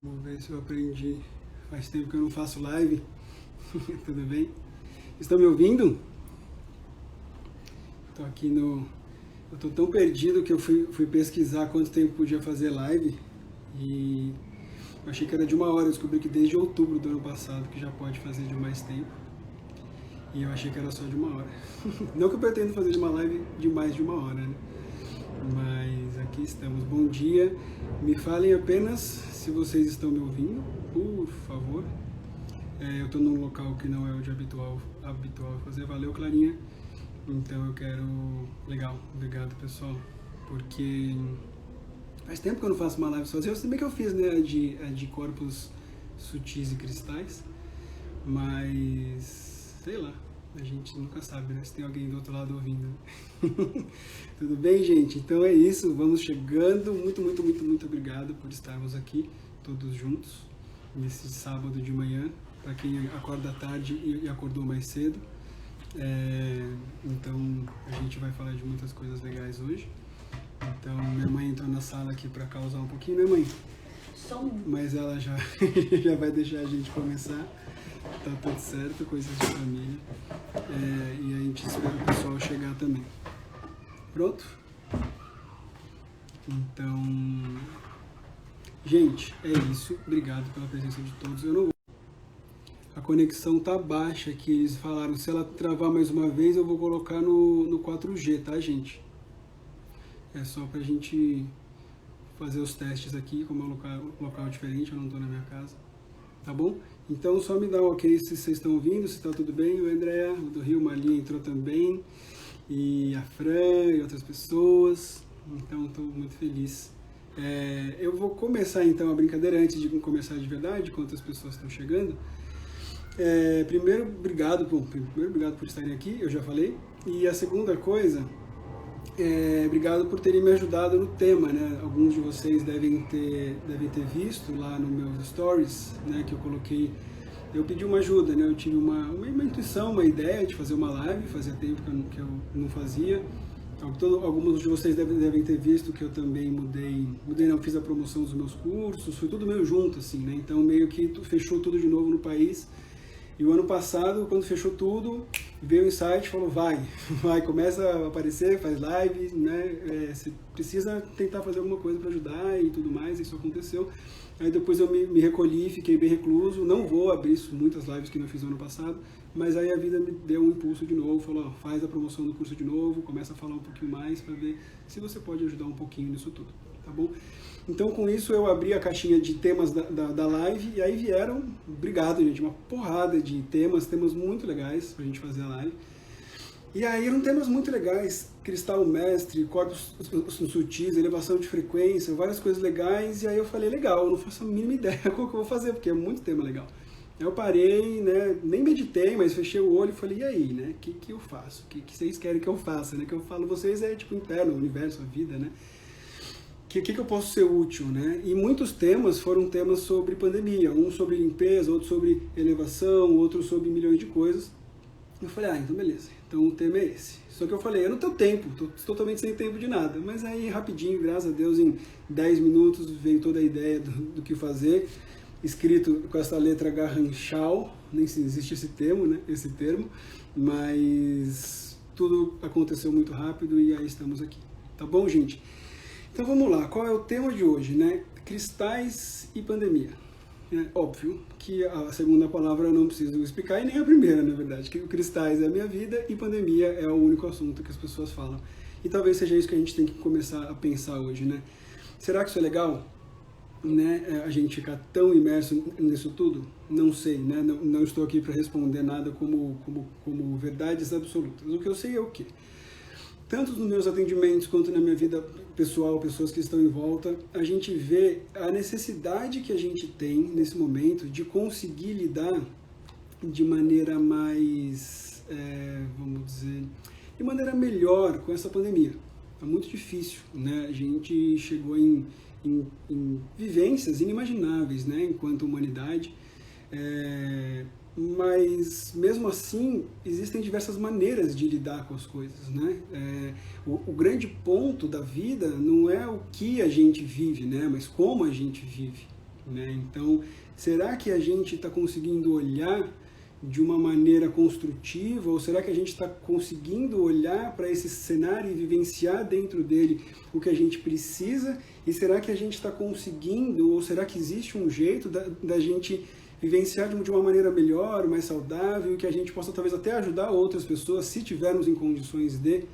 Vamos ver se eu aprendi. Faz tempo que eu não faço live. Tudo bem? Estão me ouvindo? Estou aqui no. Eu estou tão perdido que eu fui pesquisar quanto tempo podia fazer live e eu achei que era de 1 hora. Eu descobri que desde outubro do ano passado que já pode fazer de mais tempo e eu achei que era só de 1 hora. Não que eu pretendo fazer de uma live de mais de 1 hora, né? Mas aqui estamos. Bom dia. Me falem apenas se vocês estão me ouvindo, por favor. Eu estou num local que não é o de habitual fazer. Valeu, Clarinha. Então eu quero... Legal, obrigado, pessoal. Porque faz tempo que eu não faço uma live sozinho. Eu sei bem que eu fiz, né, a de corpos sutis e cristais. Mas... sei lá. A gente nunca sabe, né, se tem alguém do outro lado ouvindo. Tudo bem, gente? Então é isso. Vamos chegando. Muito, muito, muito, muito obrigado por estarmos aqui todos juntos nesse sábado de manhã. Para quem acorda tarde e acordou mais cedo. Então a gente vai falar de muitas coisas legais hoje. Então minha mãe entrou na sala aqui para causar um pouquinho, né, mãe? Só um. Mas ela já, já vai deixar a gente começar. Tá tudo certo, coisas de família. E a gente espera o pessoal chegar também. Pronto? Então, gente, é isso. Obrigado pela presença de todos. Eu não vou... A conexão tá baixa aqui. Eles falaram, se ela travar mais uma vez, eu vou colocar no 4G, tá, gente? É só pra gente fazer os testes aqui, como é um local diferente, eu não tô na minha casa. Tá bom? Então só me dá um ok se vocês estão ouvindo, se está tudo bem. O André, o do Rio, Malia entrou também. E a Fran e outras pessoas. Então estou muito feliz. Eu vou começar então a brincadeira antes de começar de verdade, quantas pessoas estão chegando. Primeiro, obrigado por estarem aqui, eu já falei. E a segunda coisa, obrigado por terem me ajudado no tema, né? Alguns de vocês devem ter visto lá nos meus stories, né, que eu coloquei. Eu pedi uma ajuda, né? Eu tive uma intuição, uma ideia de fazer uma live, fazia tempo que eu não fazia. Alguns de vocês devem ter visto que eu também mudei não, fiz a promoção dos meus cursos, foi tudo meio junto, assim, né? Então meio que fechou tudo de novo no país. E o ano passado, quando fechou tudo, veio o insight e falou, vai, começa a aparecer, faz live, né? Você precisa tentar fazer alguma coisa para ajudar e tudo mais, isso aconteceu. Aí depois eu me recolhi, fiquei bem recluso, não vou abrir muitas lives que eu fiz no ano passado, mas aí a vida me deu um impulso de novo, falou, ó, faz a promoção do curso de novo, começa a falar um pouquinho mais para ver se você pode ajudar um pouquinho nisso tudo, tá bom? Então com isso eu abri a caixinha de temas da live e aí vieram, obrigado gente, uma porrada de temas muito legais pra gente fazer a live. E aí eram temas muito legais, cristal mestre, corpos sutis, elevação de frequência, várias coisas legais, e aí eu falei, legal, eu não faço a mínima ideia qual que eu vou fazer, porque é muito tema legal. Aí eu parei, né, nem meditei, mas fechei o olho e falei, e aí, né, o que eu faço? O que vocês querem que eu faça, né? Que eu falo, vocês é tipo interno, o universo, a vida, né? O que eu posso ser útil, né? E muitos temas foram temas sobre pandemia, um sobre limpeza, outro sobre elevação, outro sobre milhões de coisas. Eu falei, então beleza, então o tema é esse. Só que eu falei, eu não tenho tempo, tô totalmente sem tempo de nada. Mas aí rapidinho, graças a Deus, em 10 minutos veio toda a ideia do que fazer, escrito com essa letra garranchal, nem se existe esse termo, né? Esse termo, mas tudo aconteceu muito rápido e aí estamos aqui. Tá bom, gente? Então vamos lá, qual é o tema de hoje, né? Cristais e pandemia. Óbvio que a segunda palavra eu não preciso explicar, e nem a primeira, na verdade, que o cristais é a minha vida e pandemia é o único assunto que as pessoas falam. E talvez seja isso que a gente tem que começar a pensar hoje, né? Será que isso é legal? Né? A gente ficar tão imerso nisso tudo? Não sei, né? Não estou aqui para responder nada como verdades absolutas. O que eu sei é o quê? Tanto nos meus atendimentos quanto na minha vida pessoal, pessoas que estão em volta, a gente vê a necessidade que a gente tem nesse momento de conseguir lidar de maneira mais, vamos dizer, de maneira melhor com essa pandemia. É muito difícil, né? A gente chegou em vivências inimagináveis, né? Enquanto humanidade. Mas mesmo assim existem diversas maneiras de lidar com as coisas, né? O grande ponto da vida não é o que a gente vive, né? Mas como a gente vive, né? Então, será que a gente está conseguindo olhar de uma maneira construtiva, ou será que a gente está conseguindo olhar para esse cenário e vivenciar dentro dele o que a gente precisa? E será que a gente está conseguindo, ou será que existe um jeito da gente vivenciar de uma maneira melhor, mais saudável, e que a gente possa talvez até ajudar outras pessoas, se tivermos em condições de,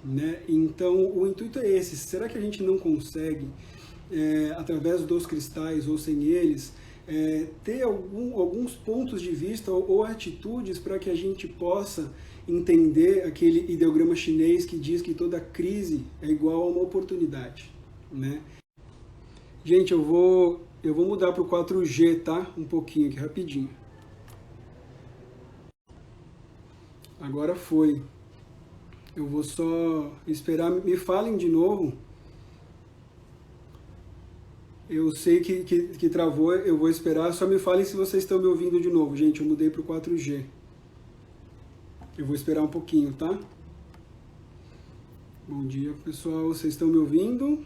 né? Então, o intuito é esse. Será que a gente não consegue, através dos cristais ou sem eles, ter alguns pontos de vista ou atitudes para que a gente possa entender aquele ideograma chinês que diz que toda crise é igual a uma oportunidade, né? Gente, eu vou mudar para o 4G, tá? Um pouquinho aqui, rapidinho. Agora foi. Eu vou só esperar, me falem de novo. Eu sei que travou, eu vou esperar, só me falem se vocês estão me ouvindo de novo. Gente, eu mudei para o 4G. Eu vou esperar um pouquinho, tá? Bom dia, pessoal. Vocês estão me ouvindo?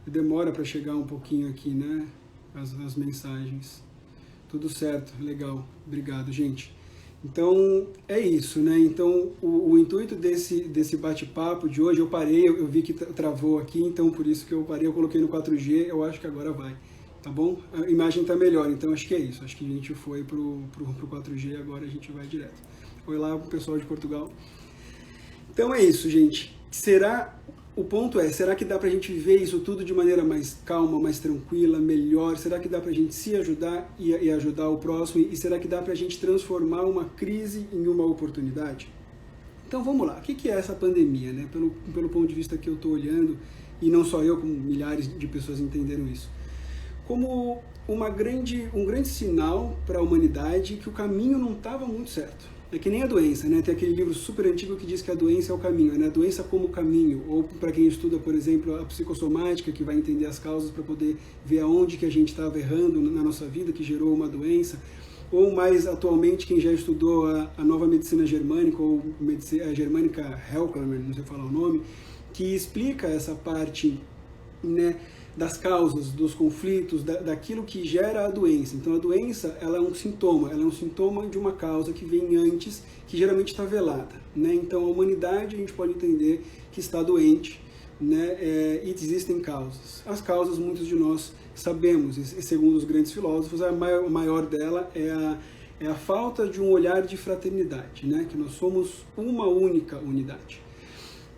Demora para chegar um pouquinho aqui, né? As mensagens. Tudo certo, legal. Obrigado, gente. Então, é isso, né? Então, o intuito desse bate-papo de hoje, eu parei, eu vi que travou aqui, então por isso que eu parei, eu coloquei no 4G, eu acho que agora vai, tá bom? A imagem tá melhor, então acho que é isso. Acho que a gente foi pro 4G, agora a gente vai direto. Oi lá pro pessoal de Portugal. Então é isso, gente. O ponto é, será que dá pra gente viver isso tudo de maneira mais calma, mais tranquila, melhor? Será que dá pra gente se ajudar e ajudar o próximo? E será que dá pra gente transformar uma crise em uma oportunidade? Então vamos lá, o que é essa pandemia, né? Pelo ponto de vista que eu estou olhando, e não só eu, como milhares de pessoas entenderam isso. Como um grande sinal para a humanidade que o caminho não estava muito certo. É que nem a doença, né? Tem aquele livro super antigo que diz que a doença é o caminho, né? A doença como caminho, ou para quem estuda, por exemplo, a psicossomática, que vai entender as causas para poder ver aonde que a gente estava errando na nossa vida, que gerou uma doença, ou mais atualmente, quem já estudou a nova medicina germânica, ou a germânica Helkerman, não sei falar o nome, que explica essa parte, né, das causas, dos conflitos, daquilo que gera a doença. Então a doença, ela é um sintoma de uma causa que vem antes, que geralmente está velada, né? Então a humanidade, a gente pode entender que está doente, né? E existem causas. As causas, muitos de nós sabemos, e segundo os grandes filósofos, a maior dela é a falta de um olhar de fraternidade, né? Que nós somos uma única unidade.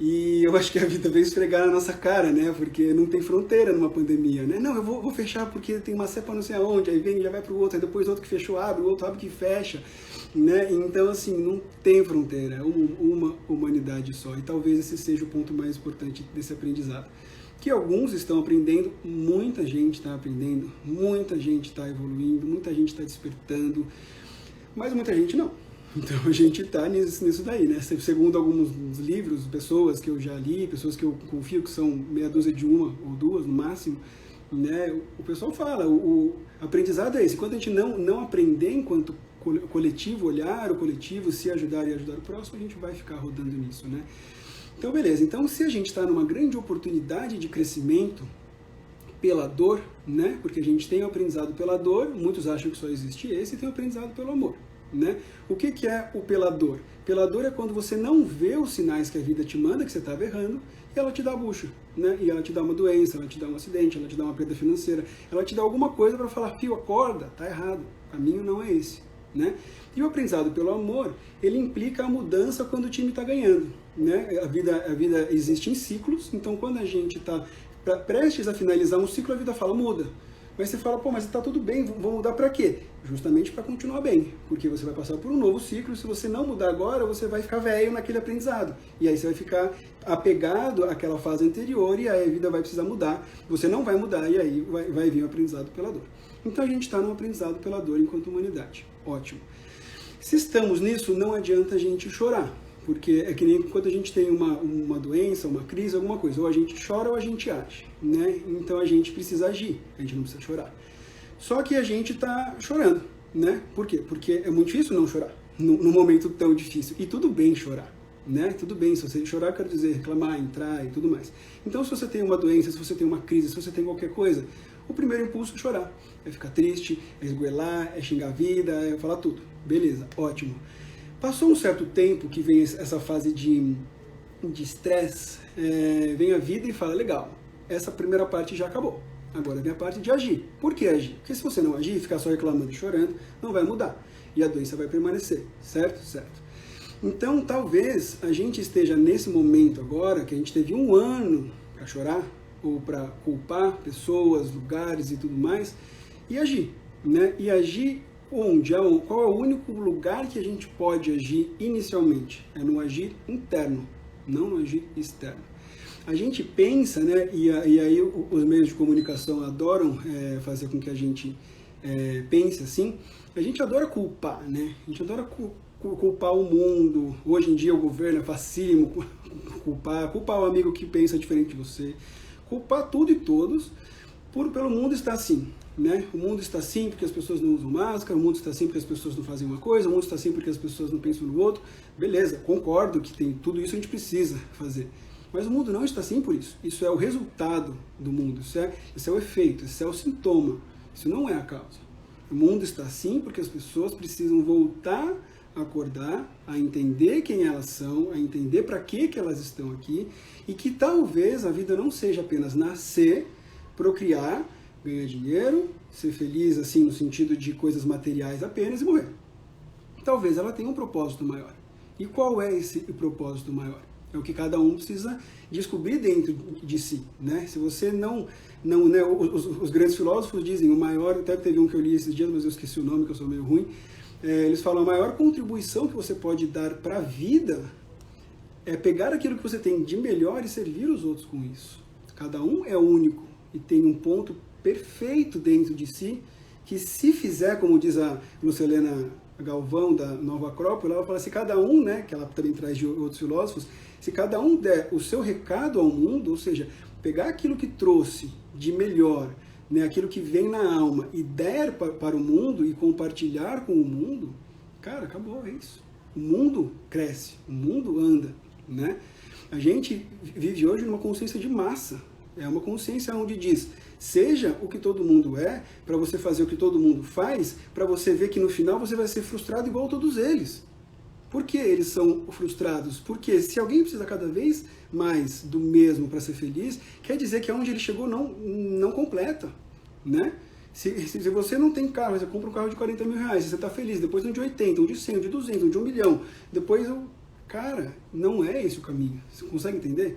E eu acho que a vida veio esfregar na nossa cara, né? Porque não tem fronteira numa pandemia, né? Não, eu vou fechar porque tem uma cepa não sei aonde, aí vem, já vai para o outro, aí depois outro que fechou abre, o outro abre que fecha, né? Então, assim, não tem fronteira, é uma humanidade só. E talvez esse seja o ponto mais importante desse aprendizado. Que alguns estão aprendendo, muita gente está aprendendo, muita gente está evoluindo, muita gente está despertando, mas muita gente não. Então a gente está nisso daí, né? Segundo alguns livros, pessoas que eu já li, pessoas que eu confio que são meia dúzia de uma ou duas no máximo, né? O pessoal fala, o aprendizado é esse. Quando a gente não aprender enquanto coletivo, olhar o coletivo, se ajudar e ajudar o próximo, a gente vai ficar rodando nisso, né? Então beleza, então se a gente está numa grande oportunidade de crescimento pela dor, né? Porque a gente tem o aprendizado pela dor, muitos acham que só existe esse, e tem o aprendizado pelo amor. Né? O que é o pela dor? Pela dor é quando você não vê os sinais que a vida te manda, que você estava errando, e ela te dá a bucha, né? E ela te dá uma doença, ela te dá um acidente, ela te dá uma perda financeira, ela te dá alguma coisa para falar, fio, acorda, tá errado, o caminho não é esse, né? E o aprendizado pelo amor, ele implica a mudança quando o time está ganhando, né? A vida existe em ciclos, então quando a gente está prestes a finalizar um ciclo, a vida fala, muda. Mas você fala, pô, mas está tudo bem, vou mudar para quê? Justamente para continuar bem, porque você vai passar por um novo ciclo, se você não mudar agora, você vai ficar velho naquele aprendizado. E aí você vai ficar apegado àquela fase anterior e aí a vida vai precisar mudar, você não vai mudar e aí vai vir o aprendizado pela dor. Então a gente está no aprendizado pela dor enquanto humanidade. Ótimo. Se estamos nisso, não adianta a gente chorar. Porque é que nem quando a gente tem uma doença, uma crise, alguma coisa, ou a gente chora ou a gente age, né? Então a gente precisa agir, a gente não precisa chorar. Só que a gente está chorando, né? Por quê? Porque é muito difícil não chorar, num momento tão difícil. E tudo bem chorar, né? Tudo bem, se você chorar, quero dizer, reclamar, entrar e tudo mais. Então se você tem uma doença, se você tem uma crise, se você tem qualquer coisa, o primeiro impulso é chorar. é ficar triste, é esgoelar, é xingar a vida, é falar tudo. Beleza, ótimo. Passou um certo tempo que vem essa fase de estresse, vem a vida e fala, legal, essa primeira parte já acabou. Agora vem a parte de agir. Por que agir? Porque se você não agir e ficar só reclamando e chorando, não vai mudar. E a doença vai permanecer, certo? Certo. Então, talvez a gente esteja nesse momento agora, que a gente teve um ano para chorar, ou para culpar pessoas, lugares e tudo mais, e agir, né? E agir onde? Qual é o único lugar que a gente pode agir inicialmente? É no agir interno, não no agir externo. A gente pensa, né, e aí os meios de comunicação adoram fazer com que a gente pense assim, a gente adora culpar, né? A gente adora culpar o mundo. Hoje em dia o governo é facílimo culpar o amigo que pensa diferente de você, culpar tudo e todos pelo mundo estar assim, né? O mundo está assim porque as pessoas não usam máscara, o mundo está assim porque as pessoas não fazem uma coisa, o mundo está assim porque as pessoas não pensam no outro. Beleza, concordo que tem tudo isso, a gente precisa fazer. Mas o mundo não está assim por isso. Isso é o resultado do mundo, isso é o efeito, isso é o sintoma, isso não é a causa. O mundo está assim porque as pessoas precisam voltar a acordar, a entender quem elas são, a entender para que elas estão aqui, e que talvez a vida não seja apenas nascer, procriar, ganhar dinheiro, ser feliz assim no sentido de coisas materiais apenas e morrer. Talvez ela tenha um propósito maior. E qual é esse propósito maior? É o que cada um precisa descobrir dentro de si, né? Se você não né, os grandes filósofos dizem, o maior, até teve um que eu li esses dias, mas eu esqueci o nome, que eu sou meio ruim, eles falam, a maior contribuição que você pode dar para a vida é pegar aquilo que você tem de melhor e servir os outros com isso. Cada um é único e tem um ponto perfeito dentro de si, que se fizer, como diz a Lucilena Galvão, da Nova Acrópole, ela fala, se cada um, né, que ela também traz de outros filósofos, se cada um der o seu recado ao mundo, ou seja, pegar aquilo que trouxe de melhor, né, aquilo que vem na alma e der para o mundo e compartilhar com o mundo, cara, acabou, é isso. O mundo cresce, o mundo anda, né? A gente vive hoje numa consciência de massa, é uma consciência onde diz, seja o que todo mundo é, para você fazer o que todo mundo faz, para você ver que no final você vai ser frustrado igual a todos eles. Por que eles são frustrados? Porque se alguém precisa cada vez mais do mesmo para ser feliz, quer dizer que aonde ele chegou não completa, né? Se você não tem carro, você compra um carro de 40 mil reais, você está feliz, depois um de 80, um de 100, um de 200, um de 1 milhão, depois, cara, não é esse o caminho. Você consegue entender?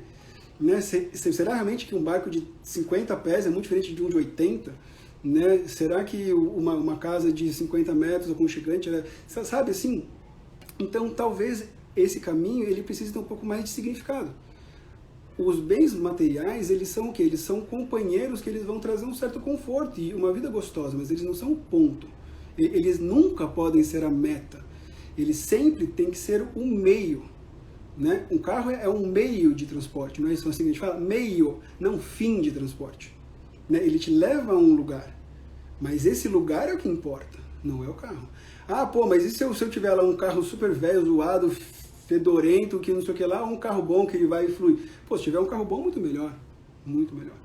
Né? Será realmente que um barco de 50 pés é muito diferente de um de 80? Né? Será que uma casa de 50 metros aconchegante, sabe assim? Então, talvez esse caminho ele precise ter um pouco mais de significado. Os bens materiais, eles são o quê? Eles são companheiros que eles vão trazer um certo conforto e uma vida gostosa, mas eles não são o ponto. Eles nunca podem ser a meta. Eles sempre têm que ser o meio. Né? Um carro é um meio de transporte, não é isso assim que a gente fala? Meio, não fim de transporte. Né? Ele te leva a um lugar, mas esse lugar é o que importa, não é o carro. Ah, pô, mas e se eu tiver lá um carro super velho, zoado, fedorento, que não sei o que lá, ou um carro bom que ele vai fluir? Pô, se tiver um carro bom, muito melhor, muito melhor.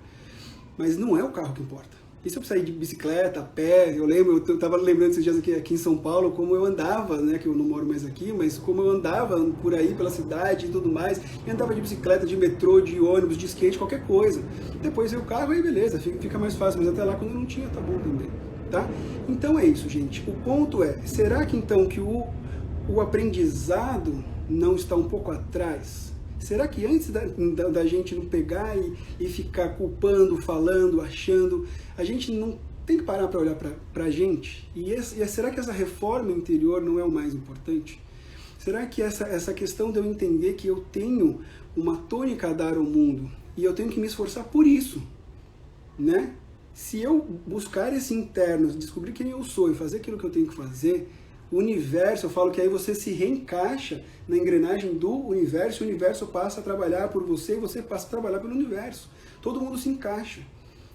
Mas não é o carro que importa. E se eu precisar ir de bicicleta, a pé, eu estava lembrando esses dias aqui em São Paulo, como eu andava, né, que eu não moro mais aqui, mas como eu andava por aí pela cidade e tudo mais, e andava de bicicleta, de metrô, de ônibus, de skate, qualquer coisa. Depois veio o carro e beleza, fica mais fácil, mas até lá quando eu não tinha, tá bom também, tá? Então é isso, gente. O ponto é, será que então que o aprendizado não está um pouco atrás? Será que antes da gente não pegar e ficar culpando, falando, achando, a gente não tem que parar para olhar para a gente? E será que essa reforma interior não é o mais importante? Será que essa questão de eu entender que eu tenho uma tônica a dar ao mundo e eu tenho que me esforçar por isso, né? Se eu buscar esse interno, descobrir quem eu sou e fazer aquilo que eu tenho que fazer, o universo, eu falo que aí você se reencaixa na engrenagem do universo, o universo passa a trabalhar por você e você passa a trabalhar pelo universo. Todo mundo se encaixa.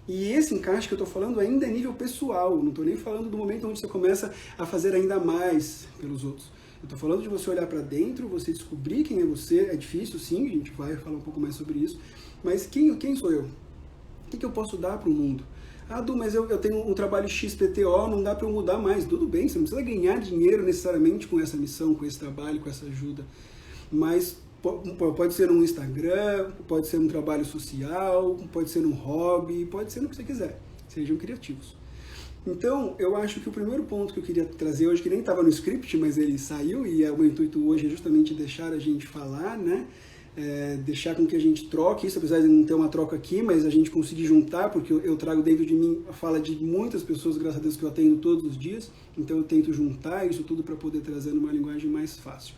E esse encaixe que eu estou falando ainda é nível pessoal, não estou nem falando do momento onde você começa a fazer ainda mais pelos outros. Eu estou falando de você olhar para dentro, você descobrir quem é você, é difícil sim, a gente vai falar um pouco mais sobre isso, mas quem sou eu? O que eu posso dar para o mundo? Ah, Du, mas eu tenho um trabalho XPTO, não dá para eu mudar mais. Tudo bem, você não precisa ganhar dinheiro necessariamente com essa missão, com esse trabalho, com essa ajuda. Mas pode ser um Instagram, pode ser um trabalho social, pode ser um hobby, pode ser no que você quiser. Sejam criativos. Então, eu acho que o primeiro ponto que eu queria trazer hoje, que nem estava no script, mas ele saiu, e o meu intuito hoje é justamente deixar a gente falar, né? Deixar com que a gente troque isso, apesar de não ter uma troca aqui, mas a gente conseguir juntar, porque eu trago dentro de mim a fala de muitas pessoas, graças a Deus, que eu atendo todos os dias, então eu tento juntar isso tudo para poder trazer numa linguagem mais fácil.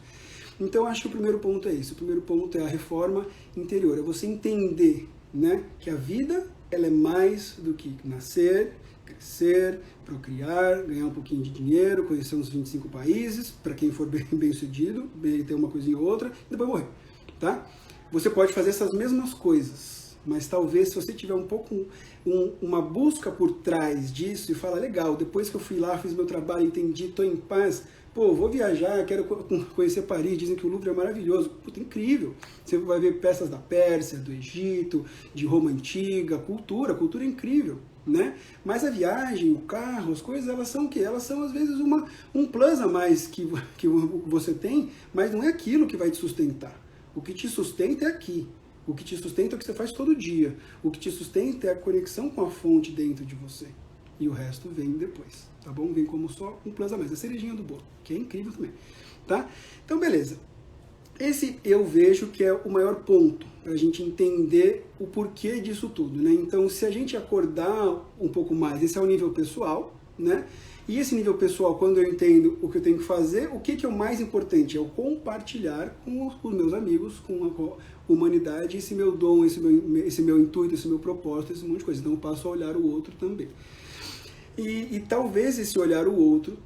Então, acho que o primeiro ponto é esse, o primeiro ponto é a reforma interior, é você entender, né, que a vida ela é mais do que nascer, crescer, procriar, ganhar um pouquinho de dinheiro, conhecer uns 25 países, para quem for bem sucedido, ter uma coisinha ou outra, e depois morrer. Tá? Você pode fazer essas mesmas coisas, mas talvez se você tiver um pouco uma busca por trás disso e falar, legal, depois que eu fui lá, fiz meu trabalho, entendi, estou em paz, pô, vou viajar, quero conhecer Paris, dizem que o Louvre é maravilhoso. Puta, incrível. Você vai ver peças da Pérsia, do Egito, de Roma Antiga, cultura é incrível, né? Mas a viagem, o carro, as coisas, elas são o quê? Elas são, às vezes, um plus a mais que você tem, mas não é aquilo que vai te sustentar. O que te sustenta é aqui. O que te sustenta é o que você faz todo dia. O que te sustenta é a conexão com a fonte dentro de você. E o resto vem depois, tá bom? Vem como só um plus a mais, a cerejinha do bolo, que é incrível também, tá? Então, beleza. Esse eu vejo que é o maior ponto para a gente entender o porquê disso tudo, né? Então, se a gente acordar um pouco mais, esse é o nível pessoal, né? E esse nível pessoal, quando eu entendo o que eu tenho que fazer, o que é o mais importante? É o compartilhar com os meus amigos, com a humanidade, esse meu dom, esse meu intuito, esse meu propósito, esse monte de coisa. Então eu passo a olhar o outro também. E talvez esse olhar o outro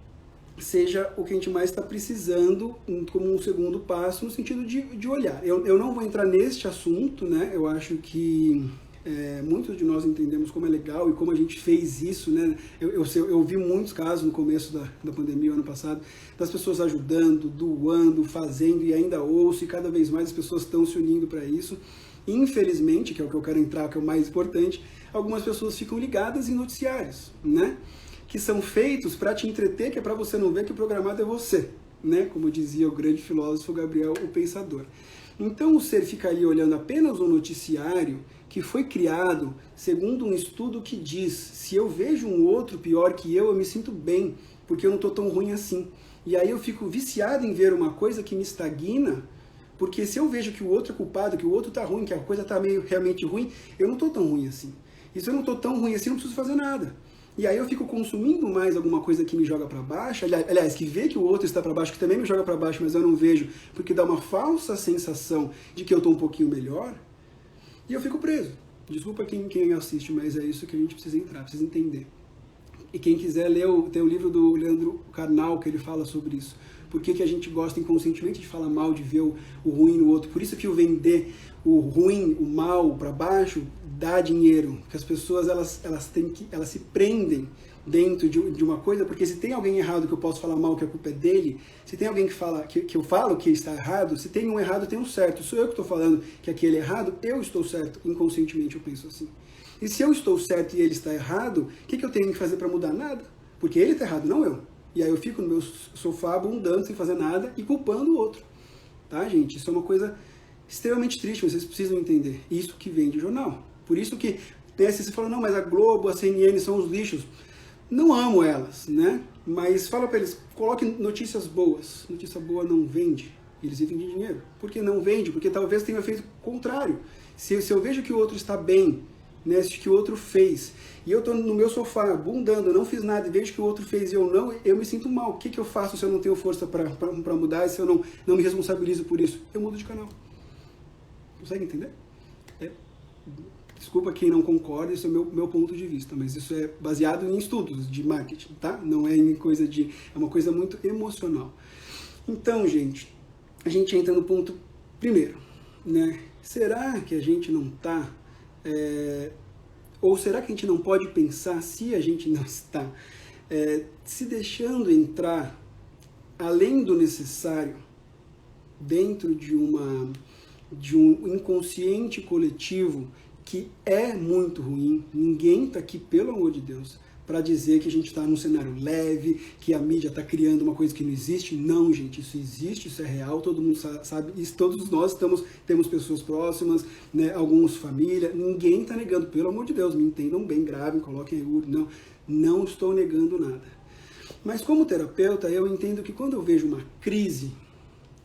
seja o que a gente mais está precisando como um segundo passo, no sentido de olhar. Eu não vou entrar neste assunto, né? Eu acho que muitos de nós entendemos como é legal e como a gente fez isso, né? Eu vi muitos casos no começo da pandemia, ano passado, das pessoas ajudando, doando, fazendo, e ainda ouço, e cada vez mais as pessoas estão se unindo para isso. Infelizmente, que é o que eu quero entrar, que é o mais importante, algumas pessoas ficam ligadas em noticiários, né? Que são feitos para te entreter, que é para você não ver que o programado é você, né? Como dizia o grande filósofo Gabriel, o Pensador. Então o ser fica ali olhando apenas um noticiário que foi criado segundo um estudo que diz: se eu vejo um outro pior que eu me sinto bem, porque eu não estou tão ruim assim. E aí eu fico viciado em ver uma coisa que me estagna, porque se eu vejo que o outro é culpado, que o outro está ruim, que a coisa está meio realmente ruim, eu não estou tão ruim assim. E se eu não estou tão ruim assim, eu não preciso fazer nada. E aí eu fico consumindo mais alguma coisa que me joga para baixo, aliás, que vê que o outro está para baixo, que também me joga para baixo, mas eu não vejo, porque dá uma falsa sensação de que eu estou um pouquinho melhor, e eu fico preso. Desculpa quem assiste, mas é isso que a gente precisa entrar, precisa entender. E quem quiser ler, tem o livro do Leandro Carnal, que ele fala sobre isso. Por que a gente gosta inconscientemente de falar mal, de ver o ruim no outro? Por isso que o vender o ruim, o mal para baixo, dá dinheiro. Porque as pessoas elas se prendem dentro de uma coisa, porque se tem alguém errado que eu posso falar mal, que a culpa é dele, se tem alguém que fala que eu falo que está errado, se tem um errado, tem um certo. Sou eu que estou falando que aquele é errado, eu estou certo. Inconscientemente eu penso assim. E se eu estou certo e ele está errado, o que eu tenho que fazer para mudar? Nada. Porque ele está errado, não eu. E aí eu fico no meu sofá abundando, sem fazer nada e culpando o outro. Tá, gente? Isso é uma coisa extremamente triste, vocês precisam entender. Isso que vem de jornal. Por isso que você fala, não, mas a Globo, a CNN são os lixos. Não amo elas, né? Mas fala para eles, coloquem notícias boas. Notícia boa não vende. Eles vivem de dinheiro. Por que não vende? Porque talvez tenha um efeito contrário. Se eu vejo que o outro está bem, né, que o outro fez, e eu estou no meu sofá, bundando, eu não fiz nada, e vejo que o outro fez e eu não, eu me sinto mal. O que eu faço se eu não tenho força para mudar, e se eu não me responsabilizo por isso? Eu mudo de canal. Consegue entender? Desculpa quem não concorda, isso é o meu ponto de vista, mas isso é baseado em estudos de marketing, tá? Não é em coisa é uma coisa muito emocional. Então, gente, a gente entra no ponto primeiro, né? Será que a gente não está... ou será que a gente não pode pensar, se a gente não está se deixando entrar além do necessário dentro de um inconsciente coletivo que é muito ruim. Ninguém está aqui, pelo amor de Deus, para dizer que a gente está num cenário leve, que a mídia está criando uma coisa que não existe. Não, gente, isso existe, isso é real, todo mundo sabe, isso, todos nós temos pessoas próximas, né, alguns família, ninguém está negando, pelo amor de Deus, me entendam bem, gravem, coloquem aí, não estou negando nada. Mas como terapeuta, eu entendo que quando eu vejo uma crise,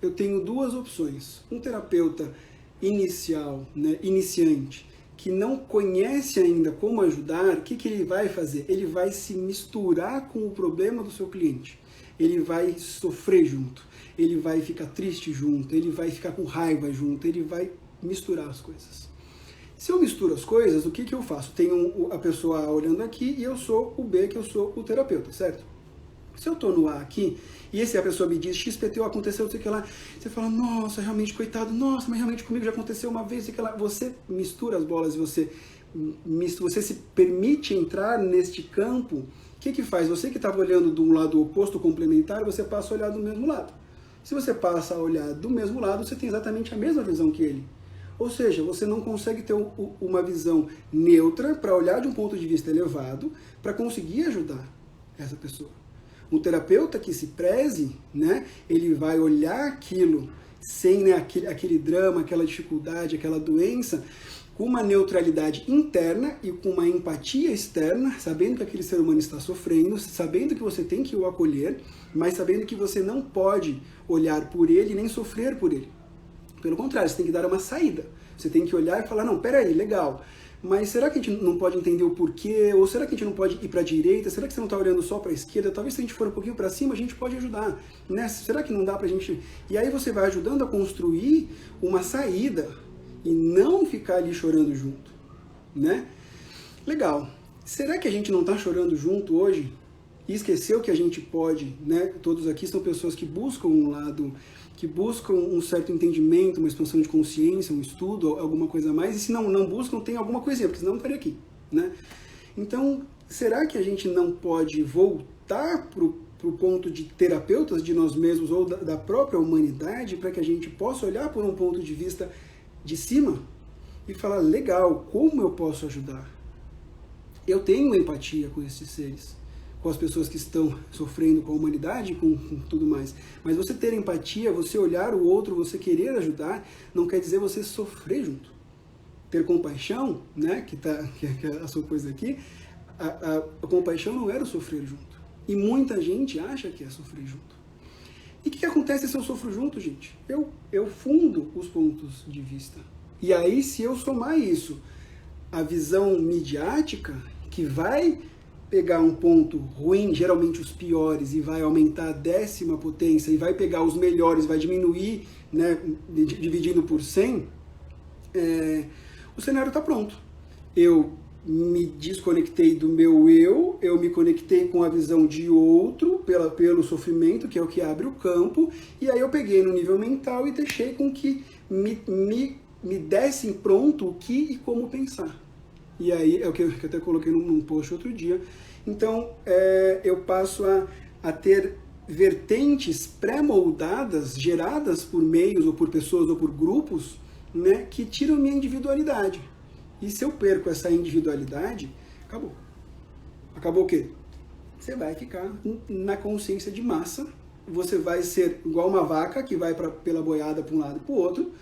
eu tenho duas opções. Um terapeuta inicial, né, iniciante, que não conhece ainda como ajudar, o que ele vai fazer? Ele vai se misturar com o problema do seu cliente. Ele vai sofrer junto, ele vai ficar triste junto, ele vai ficar com raiva junto, ele vai misturar as coisas. Se eu misturo as coisas, o que eu faço? Tem a pessoa A olhando aqui e eu sou o B, que eu sou o terapeuta, certo? Se eu estou no A aqui, e a pessoa me diz, XPTO aconteceu, não sei o que lá, você fala, nossa, realmente, coitado, nossa, mas realmente comigo já aconteceu uma vez, sei que lá. Você mistura as bolas e você se permite entrar neste campo, o que faz? Você que estava olhando de um lado oposto, complementar, você passa a olhar do mesmo lado. Se você passa a olhar do mesmo lado, você tem exatamente a mesma visão que ele. Ou seja, você não consegue ter uma visão neutra para olhar de um ponto de vista elevado, para conseguir ajudar essa pessoa. Um terapeuta que se preze, né, ele vai olhar aquilo sem, né, aquele drama, aquela dificuldade, aquela doença, com uma neutralidade interna e com uma empatia externa, sabendo que aquele ser humano está sofrendo, sabendo que você tem que o acolher, mas sabendo que você não pode olhar por ele nem sofrer por ele. Pelo contrário, você tem que dar uma saída. Você tem que olhar e falar, não, peraí, legal, mas será que a gente não pode entender o porquê? Ou será que a gente não pode ir para a direita? Será que você não está olhando só para a esquerda? Talvez se a gente for um pouquinho para cima, a gente pode ajudar, né? Será que não dá para a gente... E aí você vai ajudando a construir uma saída e não ficar ali chorando junto, né? Legal. Será que a gente não está chorando junto hoje? E esqueceu que a gente pode, né? Todos aqui são pessoas que buscam um lado, que buscam um certo entendimento, uma expansão de consciência, um estudo, alguma coisa a mais, e se não buscam, tem alguma coisinha, porque senão não estaria aqui, né? Então, será que a gente não pode voltar para o ponto de terapeutas de nós mesmos ou da própria humanidade, para que a gente possa olhar por um ponto de vista de cima e falar, legal, como eu posso ajudar? Eu tenho empatia com esses seres, com as pessoas que estão sofrendo, com a humanidade, com tudo mais. Mas você ter empatia, você olhar o outro, você querer ajudar, não quer dizer você sofrer junto. Ter compaixão, né, que é a sua coisa aqui, a compaixão não era o sofrer junto. E muita gente acha que é sofrer junto. E o que acontece se eu sofro junto, gente? Eu fundo os pontos de vista. E aí, se eu somar isso, a visão midiática, que vai pegar um ponto ruim, geralmente os piores, e vai aumentar a 10ª potência, e vai pegar os melhores, vai diminuir, né, dividindo por 100, o cenário está pronto. Eu me desconectei do meu eu me conectei com a visão de outro, pelo sofrimento, que é o que abre o campo, e aí eu peguei no nível mental e deixei com que me dessem pronto o que e como pensar. E aí, é o que eu até coloquei num post outro dia. Então, eu passo a ter vertentes pré-moldadas, geradas por meios, ou por pessoas, ou por grupos, né, que tiram minha individualidade. E se eu perco essa individualidade, acabou. Acabou o quê? Você vai ficar na consciência de massa, você vai ser igual uma vaca que vai pela boiada para um lado e para o outro,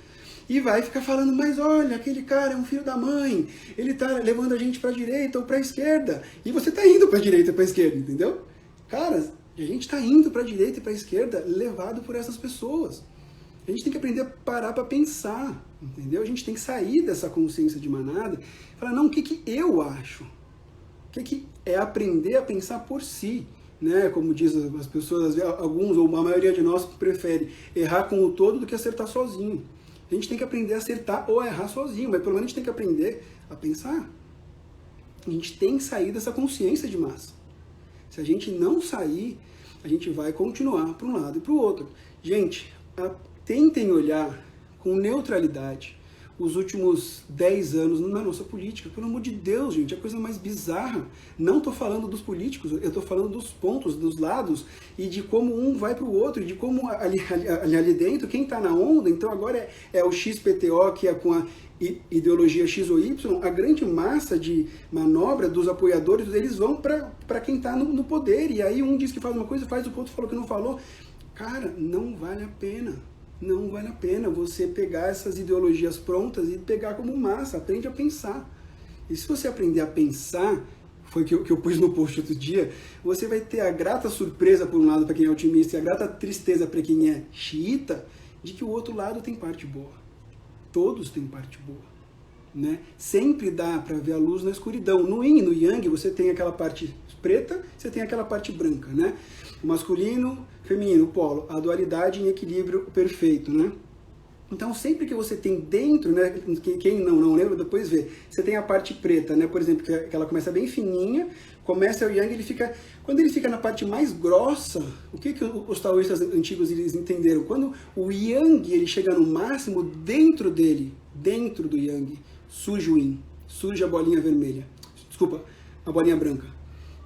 e vai ficar falando, mas olha, aquele cara é um filho da mãe, ele tá levando a gente para a direita ou para a esquerda, e você tá indo para a direita e para a esquerda, entendeu? Cara, a gente tá indo para a direita e para a esquerda levado por essas pessoas. A gente tem que aprender a parar para pensar, entendeu? A gente tem que sair dessa consciência de manada e falar, não, o que eu acho? O que é aprender a pensar por si? Né? Como diz as pessoas, alguns ou a maioria de nós prefere errar com o todo do que acertar sozinho. A gente tem que aprender a acertar ou a errar sozinho, mas pelo menos a gente tem que aprender a pensar. A gente tem que sair dessa consciência de massa. Se a gente não sair, a gente vai continuar para um lado e para o outro. Gente, tentem olhar com neutralidade os últimos 10 anos na nossa política. Pelo amor de Deus, gente, é a coisa mais bizarra. Não estou falando dos políticos, eu estou falando dos pontos, dos lados, e de como um vai para o outro, e de como ali dentro, quem está na onda, então agora é o XPTO, que é com a ideologia X ou Y, a grande massa de manobra dos apoiadores, eles vão para quem está no poder, e aí um diz que faz uma coisa, faz o outro falou que não falou. Cara, não vale a pena. Não vale a pena você pegar essas ideologias prontas e pegar como massa. Aprende a pensar. E se você aprender a pensar, foi o que eu pus no post outro dia, você vai ter a grata surpresa, por um lado, para quem é otimista, e a grata tristeza para quem é xiita, de que o outro lado tem parte boa. Todos têm parte boa. Né? Sempre dá para ver a luz na escuridão. No yin e no yang, você tem aquela parte preta, você tem aquela parte branca, né? O masculino, feminino, o polo, a dualidade em equilíbrio perfeito, né? Então, sempre que você tem dentro, né, quem não lembra, depois vê, você tem a parte preta, né, por exemplo, que ela começa bem fininha, começa o yang, quando ele fica na parte mais grossa, o que os taoístas antigos eles entenderam? Quando o yang ele chega no máximo, dentro dele, dentro do yang, surge o yin, surge a bolinha vermelha, desculpa, a bolinha branca.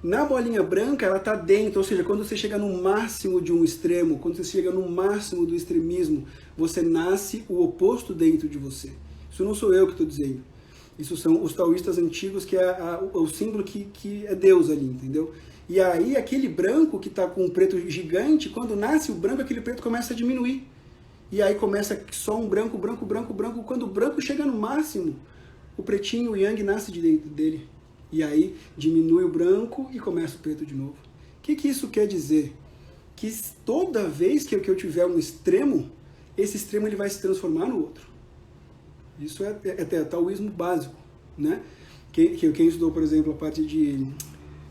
Na bolinha branca, ela está dentro, ou seja, quando você chega no máximo de um extremo, quando você chega no máximo do extremismo, você nasce o oposto dentro de você. Isso não sou eu que estou dizendo. Isso são os taoístas antigos, que é o símbolo que é Deus ali, entendeu? E aí, aquele branco que está com um preto gigante, quando nasce o branco, aquele preto começa a diminuir. E aí começa só um branco, branco, branco, branco. Quando o branco chega no máximo, o pretinho, o yang, nasce de dentro dele. E aí diminui o branco e começa o preto de novo. O que isso quer dizer? Que toda vez que eu tiver um extremo, esse extremo ele vai se transformar no outro. Isso é taoísmo básico, né? Quem estudou, por exemplo, a parte de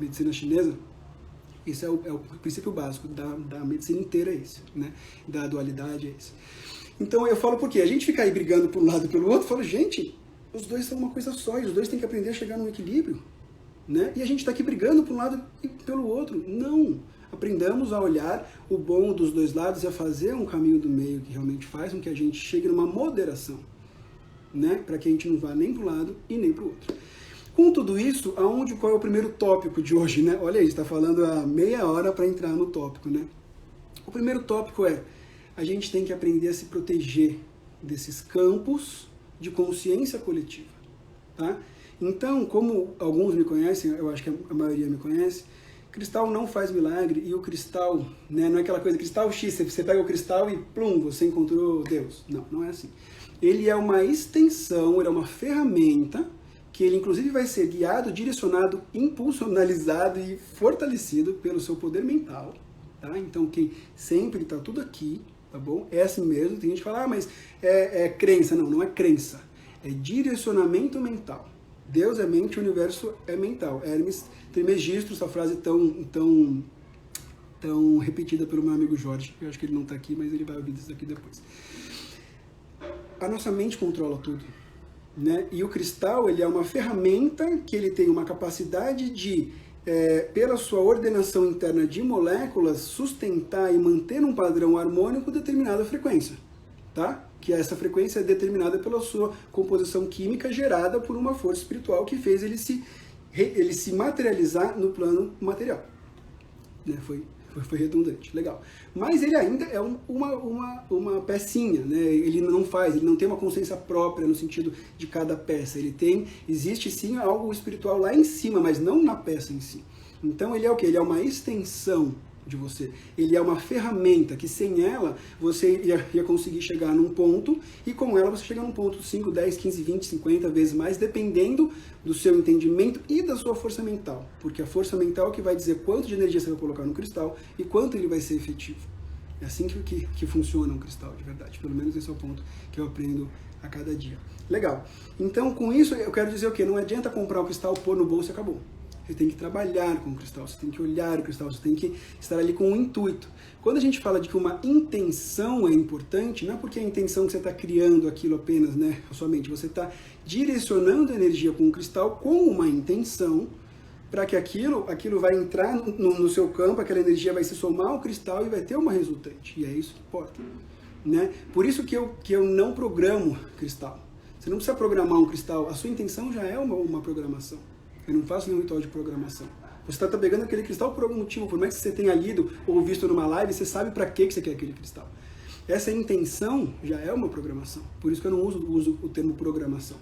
medicina chinesa, isso é o princípio básico da medicina inteira, é esse, né? Da dualidade, é esse. Então eu falo por quê? A gente fica aí brigando por um lado e pelo outro, eu falo, gente, os dois são uma coisa só, e os dois têm que aprender a chegar num equilíbrio, né? E a gente está aqui brigando por um lado e pelo outro. Não! Aprendamos a olhar o bom dos dois lados e a fazer um caminho do meio que realmente faz com que a gente chegue numa moderação, né? Para que a gente não vá nem para um lado e nem para o outro. Com tudo isso, qual é o primeiro tópico de hoje, né? Olha aí, está falando há meia hora para entrar no tópico, né? O primeiro tópico é, a gente tem que aprender a se proteger desses campos de consciência coletiva, tá? Então, como alguns me conhecem, eu acho que a maioria me conhece, cristal não faz milagre, e o cristal, né, não é aquela coisa, cristal X, você pega o cristal e plum, você encontrou Deus. Não, não é assim. Ele é uma extensão, ele é uma ferramenta, que ele inclusive vai ser guiado, direcionado, impulsionalizado e fortalecido pelo seu poder mental, tá? Então, quem sempre está tudo aqui, tá bom? É assim mesmo. Tem gente que fala, mas é crença. Não, não é crença. É direcionamento mental. Deus é mente, o universo é mental. Hermes Trismegisto, essa frase tão repetida pelo meu amigo Jorge. Eu acho que ele não está aqui, mas ele vai ouvir isso aqui depois. A nossa mente controla tudo, né? E o cristal, ele é uma ferramenta que ele tem uma capacidade de, pela sua ordenação interna de moléculas, sustentar e manter um padrão harmônico determinada frequência, tá? Que essa frequência é determinada pela sua composição química gerada por uma força espiritual que fez ele se materializar no plano material. Né? Foi redundante, legal. Mas ele ainda é uma pecinha, né? Ele não tem uma consciência própria no sentido de cada peça. Existe sim algo espiritual lá em cima, mas não na peça em si. Então ele é o quê? Ele é uma extensão de você. Ele é uma ferramenta que sem ela você ia conseguir chegar num ponto, e com ela você chega num ponto 5, 10, 15, 20, 50 vezes mais, dependendo do seu entendimento e da sua força mental. Porque a força mental é que vai dizer quanto de energia você vai colocar no cristal e quanto ele vai ser efetivo. É assim que funciona um cristal, de verdade. Pelo menos esse é o ponto que eu aprendo a cada dia. Legal. Então, com isso, eu quero dizer o quê? Não adianta comprar o cristal, pôr no bolso e acabou. Você tem que trabalhar com o cristal, você tem que olhar o cristal, você tem que estar ali com um intuito. Quando a gente fala de que uma intenção é importante, não é porque a intenção que você está criando aquilo apenas, né, a sua mente, você está direcionando a energia com o cristal com uma intenção para que aquilo vai entrar no seu campo, aquela energia vai se somar ao cristal e vai ter uma resultante. E é isso que importa, né? Por isso que eu não programo cristal. Você não precisa programar um cristal, a sua intenção já é uma programação. Eu não faço nenhum ritual de programação. Você está pegando aquele cristal por algum motivo, por mais que você tenha lido ou visto numa live, você sabe para que você quer aquele cristal. Essa intenção já é uma programação, por isso que eu não uso o termo programação.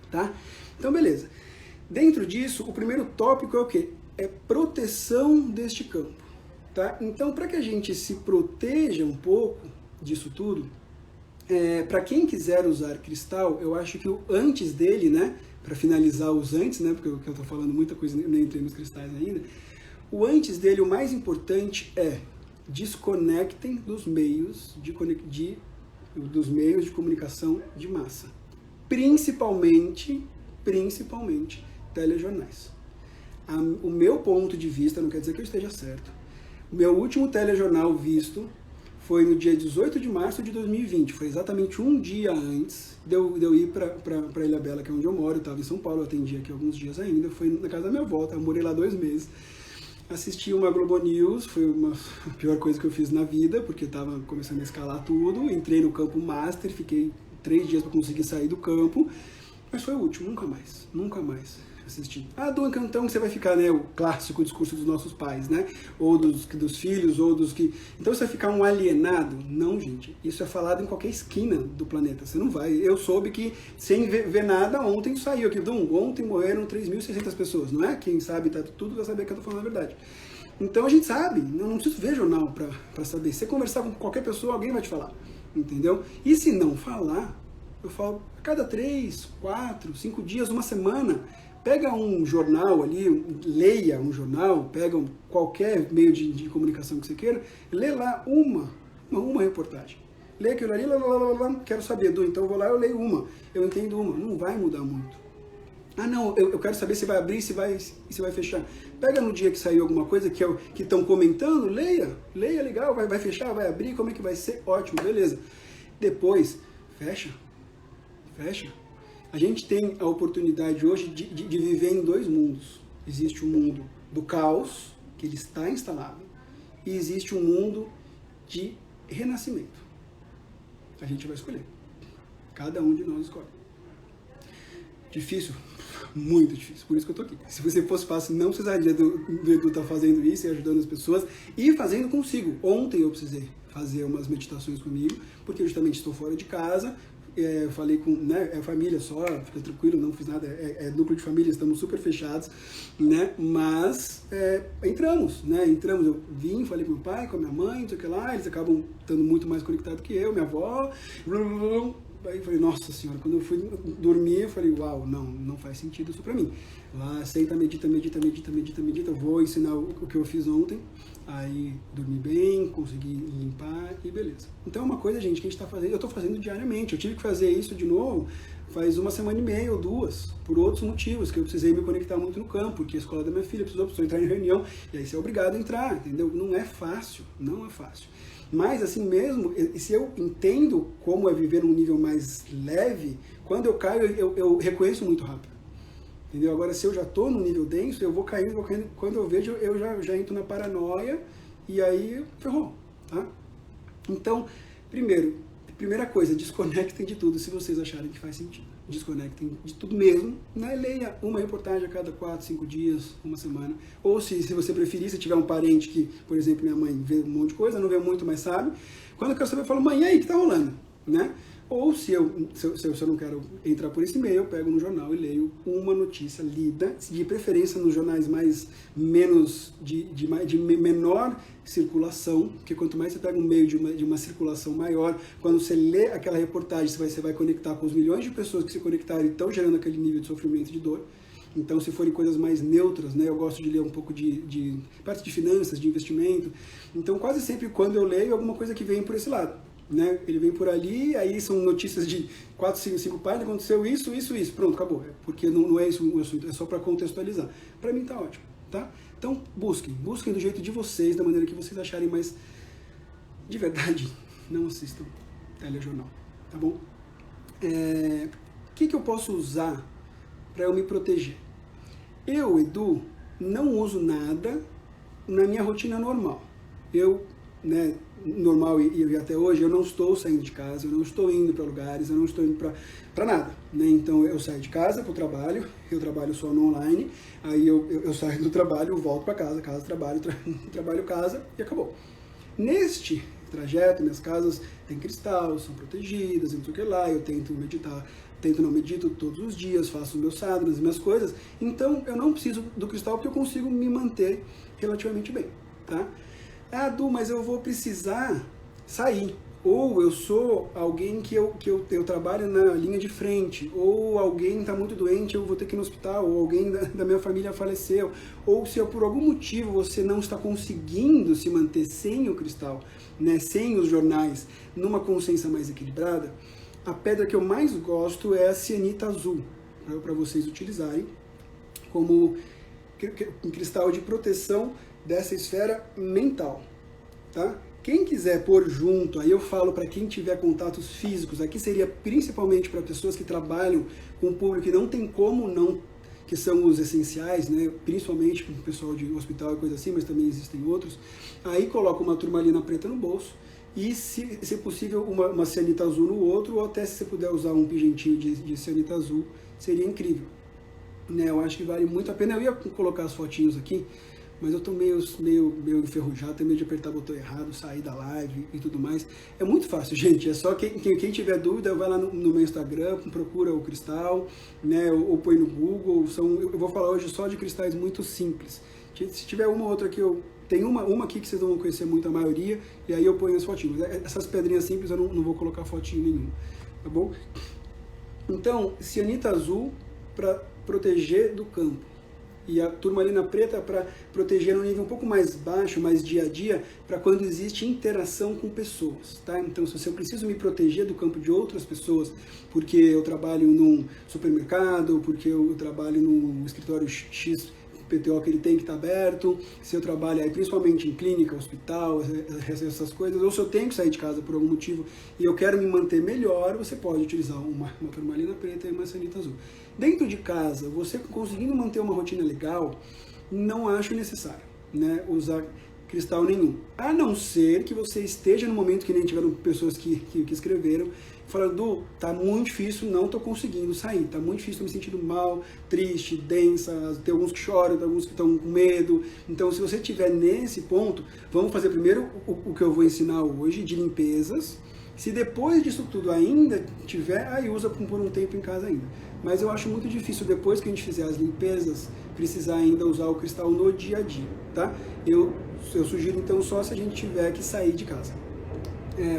Tá? Então, beleza. Dentro disso, o primeiro tópico é o quê? É proteção deste campo. Tá? Então, para que a gente se proteja um pouco disso tudo, para quem quiser usar cristal, eu acho que o antes dele, né, para finalizar os antes, né, porque eu estou falando muita coisa, nem entrei nos cristais ainda, o antes dele, o mais importante é desconectem dos meios de comunicação de massa, principalmente telejornais. O meu ponto de vista, não quer dizer que eu esteja certo, o meu último telejornal visto foi no dia 18 de março de 2020, foi exatamente um dia antes de eu ir para Ilhabela, que é onde eu moro. Eu estava em São Paulo, eu atendi aqui alguns dias ainda, foi na casa da minha avó, eu morei lá 2 meses. Assisti uma Globo News, foi a pior coisa que eu fiz na vida, porque estava começando a escalar tudo, entrei no campo master, fiquei 3 dias para conseguir sair do campo, mas foi o último, nunca mais assisti. Duncan, então você vai ficar, né, o clássico discurso dos nossos pais, né, ou dos filhos, ou dos que... Então você vai ficar um alienado? Não, gente, isso é falado em qualquer esquina do planeta, você não vai. Eu soube que, sem ver nada, ontem saiu aqui, ontem morreram 3.600 pessoas, não é? Quem sabe, tá tudo vai saber que eu tô falando a verdade. Então a gente sabe, não preciso ver jornal para saber. Se você conversar com qualquer pessoa, alguém vai te falar, entendeu? E se não falar, eu falo, a cada 3, 4, 5 dias, uma semana, pega um jornal ali, leia um jornal, pega qualquer meio de comunicação que você queira, lê lá uma reportagem. Lê aquilo ali, quero saber, então eu vou lá, eu leio eu entendo não vai mudar muito. Não, eu quero saber se vai abrir, se vai fechar. Pega no dia que saiu alguma coisa que estão comentando, leia legal, vai fechar, vai abrir, como é que vai ser? Ótimo, beleza. Depois, fecha. A gente tem a oportunidade hoje de viver em 2 mundos. Existe o mundo do caos, que ele está instalado, e existe um mundo de renascimento. A gente vai escolher. Cada um de nós escolhe. Difícil? Muito difícil. Por isso que eu tô aqui. Se você fosse fácil, não precisaria do Edu estar fazendo isso e ajudando as pessoas e fazendo consigo. Ontem eu precisei fazer umas meditações comigo, porque eu justamente estou fora de casa. Eu falei com, né, família só, fica tranquilo, não fiz nada, núcleo de família, estamos super fechados, né, mas entramos, eu vim, falei com meu pai, com a minha mãe, não sei o que lá, eles acabam estando muito mais conectados que eu, minha avó, aí eu falei, nossa senhora, quando eu fui dormir, eu falei, uau, não faz sentido isso pra mim. Lá, senta, medita, eu vou ensinar o que eu fiz ontem, aí dormi bem, consegui limpar e beleza. Então é uma coisa, gente, que a gente tá fazendo, eu tô fazendo diariamente, eu tive que fazer isso de novo faz 1 semana e meia ou 2, por outros motivos, que eu precisei me conectar muito no campo, porque a escola da minha filha precisou entrar em reunião, e aí você é obrigado a entrar, entendeu? Não é fácil. Mas assim mesmo, se eu entendo como é viver num nível mais leve, quando eu caio, eu reconheço muito rápido. Entendeu? Agora, se eu já estou no nível denso, eu vou caindo, quando eu vejo, eu já entro na paranoia, e aí ferrou, tá? Então, primeira coisa, desconectem de tudo se vocês acharem que faz sentido. Desconectem de tudo mesmo, né? Leia uma reportagem a cada 4, 5 dias, 1 semana. Ou se você preferir, se tiver um parente que, por exemplo, minha mãe vê um monte de coisa, não vê muito, mas sabe. Quando eu quero saber, eu falo, mãe, e aí, o que tá rolando? Né? Ou se eu não quero entrar por esse e-mail, eu pego no jornal e leio uma notícia lida, de preferência nos jornais de menor circulação, porque quanto mais você pega um meio de uma circulação maior, quando você lê aquela reportagem, você vai conectar com os milhões de pessoas que se conectaram e estão gerando aquele nível de sofrimento e de dor. Então, se forem coisas mais neutras, né, eu gosto de ler um pouco de parte de finanças, de investimento. Então, quase sempre quando eu leio, alguma coisa que vem por esse lado. Né? Ele vem por ali, aí são notícias de 4, 5 páginas, aconteceu isso, pronto, acabou. Porque não é isso o assunto, é só para contextualizar. Para mim tá ótimo, tá? Então busquem do jeito de vocês, da maneira que vocês acharem, mas de verdade, não assistam telejornal, tá bom? O que eu posso usar para eu me proteger? Eu, Edu, não uso nada na minha rotina normal. Eu né, normal e até hoje, eu não estou saindo de casa, eu não estou indo para lugares, eu não estou indo para nada, né? Então eu saio de casa para o trabalho, eu trabalho só no online, aí eu saio do trabalho, volto para casa, trabalho, trabalho, casa e acabou. Neste trajeto, minhas casas têm cristal, são protegidas, não sei o que lá, eu tento meditar, não medito todos os dias, faço meus sadhanas, minhas coisas, então eu não preciso do cristal porque eu consigo me manter relativamente bem, tá? Ah, Du, mas eu vou precisar sair. Ou eu sou alguém que eu trabalho na linha de frente, ou alguém está muito doente, eu vou ter que ir no hospital, ou alguém da minha família faleceu, ou se por algum motivo você não está conseguindo se manter sem o cristal, né, sem os jornais, numa consciência mais equilibrada, a pedra que eu mais gosto é a cianita azul, para vocês utilizarem como um cristal de proteção dessa esfera mental, tá? Quem quiser pôr junto, aí eu falo para quem tiver contatos físicos, aqui seria principalmente para pessoas que trabalham com o público que não tem como não, que são os essenciais, né? Principalmente com o pessoal de hospital e coisa assim, mas também existem outros. Aí coloca uma turmalina preta no bolso e, se possível, uma cianita azul no outro, ou até se você puder usar um pingentinho de cianita azul, seria incrível. Né? Eu acho que vale muito a pena. Eu ia colocar as fotinhos aqui, mas eu tô meio enferrujado, tenho medo de apertar o botão errado, sair da live e tudo mais. É muito fácil, gente, é só quem tiver dúvida, vai lá no meu Instagram, procura o cristal, né, ou põe no Google. Eu vou falar hoje só de cristais muito simples. Se tiver uma ou outra aqui, tem uma aqui que vocês não vão conhecer muito, a maioria, e aí eu ponho as fotinhas. Essas pedrinhas simples eu não vou colocar fotinho nenhuma, tá bom? Então, cianita azul para proteger do campo. E a turmalina preta para proteger no nível um pouco mais baixo, mais dia a dia, para quando existe interação com pessoas, tá? Então, se eu preciso me proteger do campo de outras pessoas, porque eu trabalho num supermercado, porque eu trabalho num escritório X, PTO que ele tem que estar aberto, se eu trabalho aí, principalmente em clínica, hospital, essas coisas, ou se eu tenho que sair de casa por algum motivo e eu quero me manter melhor, você pode utilizar uma turmalina preta e uma cianita azul. Dentro de casa, você conseguindo manter uma rotina legal, não acho necessário, né, usar cristal nenhum. A não ser que você esteja no momento que nem tiveram pessoas que escreveram, falando, Du, tá muito difícil, não tô conseguindo sair, tá muito difícil, tô me sentindo mal, triste, densa, tem alguns que choram, tem alguns que estão com medo. Então, se você estiver nesse ponto, vamos fazer primeiro o que eu vou ensinar hoje, de limpezas. Se depois disso tudo ainda tiver, aí usa por um tempo em casa ainda. Mas eu acho muito difícil, depois que a gente fizer as limpezas, precisar ainda usar o cristal no dia a dia, tá? Eu sugiro então só se a gente tiver que sair de casa.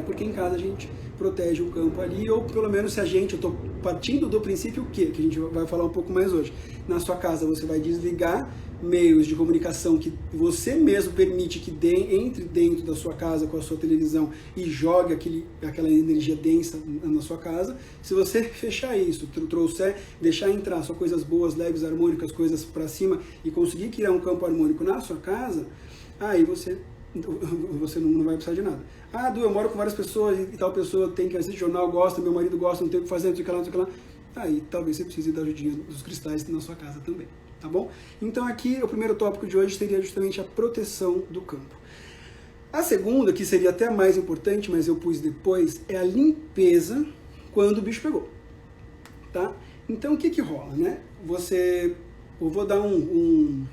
Porque em casa a gente protege o campo ali, ou pelo menos se eu estou partindo do princípio que a gente vai falar um pouco mais hoje. Na sua casa você vai desligar meios de comunicação que você mesmo permite que entre dentro da sua casa com a sua televisão e jogue aquela energia densa na sua casa. Se você fechar isso, deixar entrar só coisas boas, leves, harmônicas, coisas para cima e conseguir criar um campo harmônico na sua casa, aí você não vai precisar de nada. Ah, Du, eu moro com várias pessoas e tal pessoa tem que assistir jornal, gosta, meu marido gosta, não tem o que fazer, não sei o que lá, não sei o que lá. Aí talvez você precise da ajudinha dos cristais na sua casa também, tá bom? Então aqui o primeiro tópico de hoje seria justamente a proteção do campo. A segunda, que seria até mais importante, mas eu pus depois, é a limpeza quando o bicho pegou, tá? Então o que rola, né? Eu vou dar um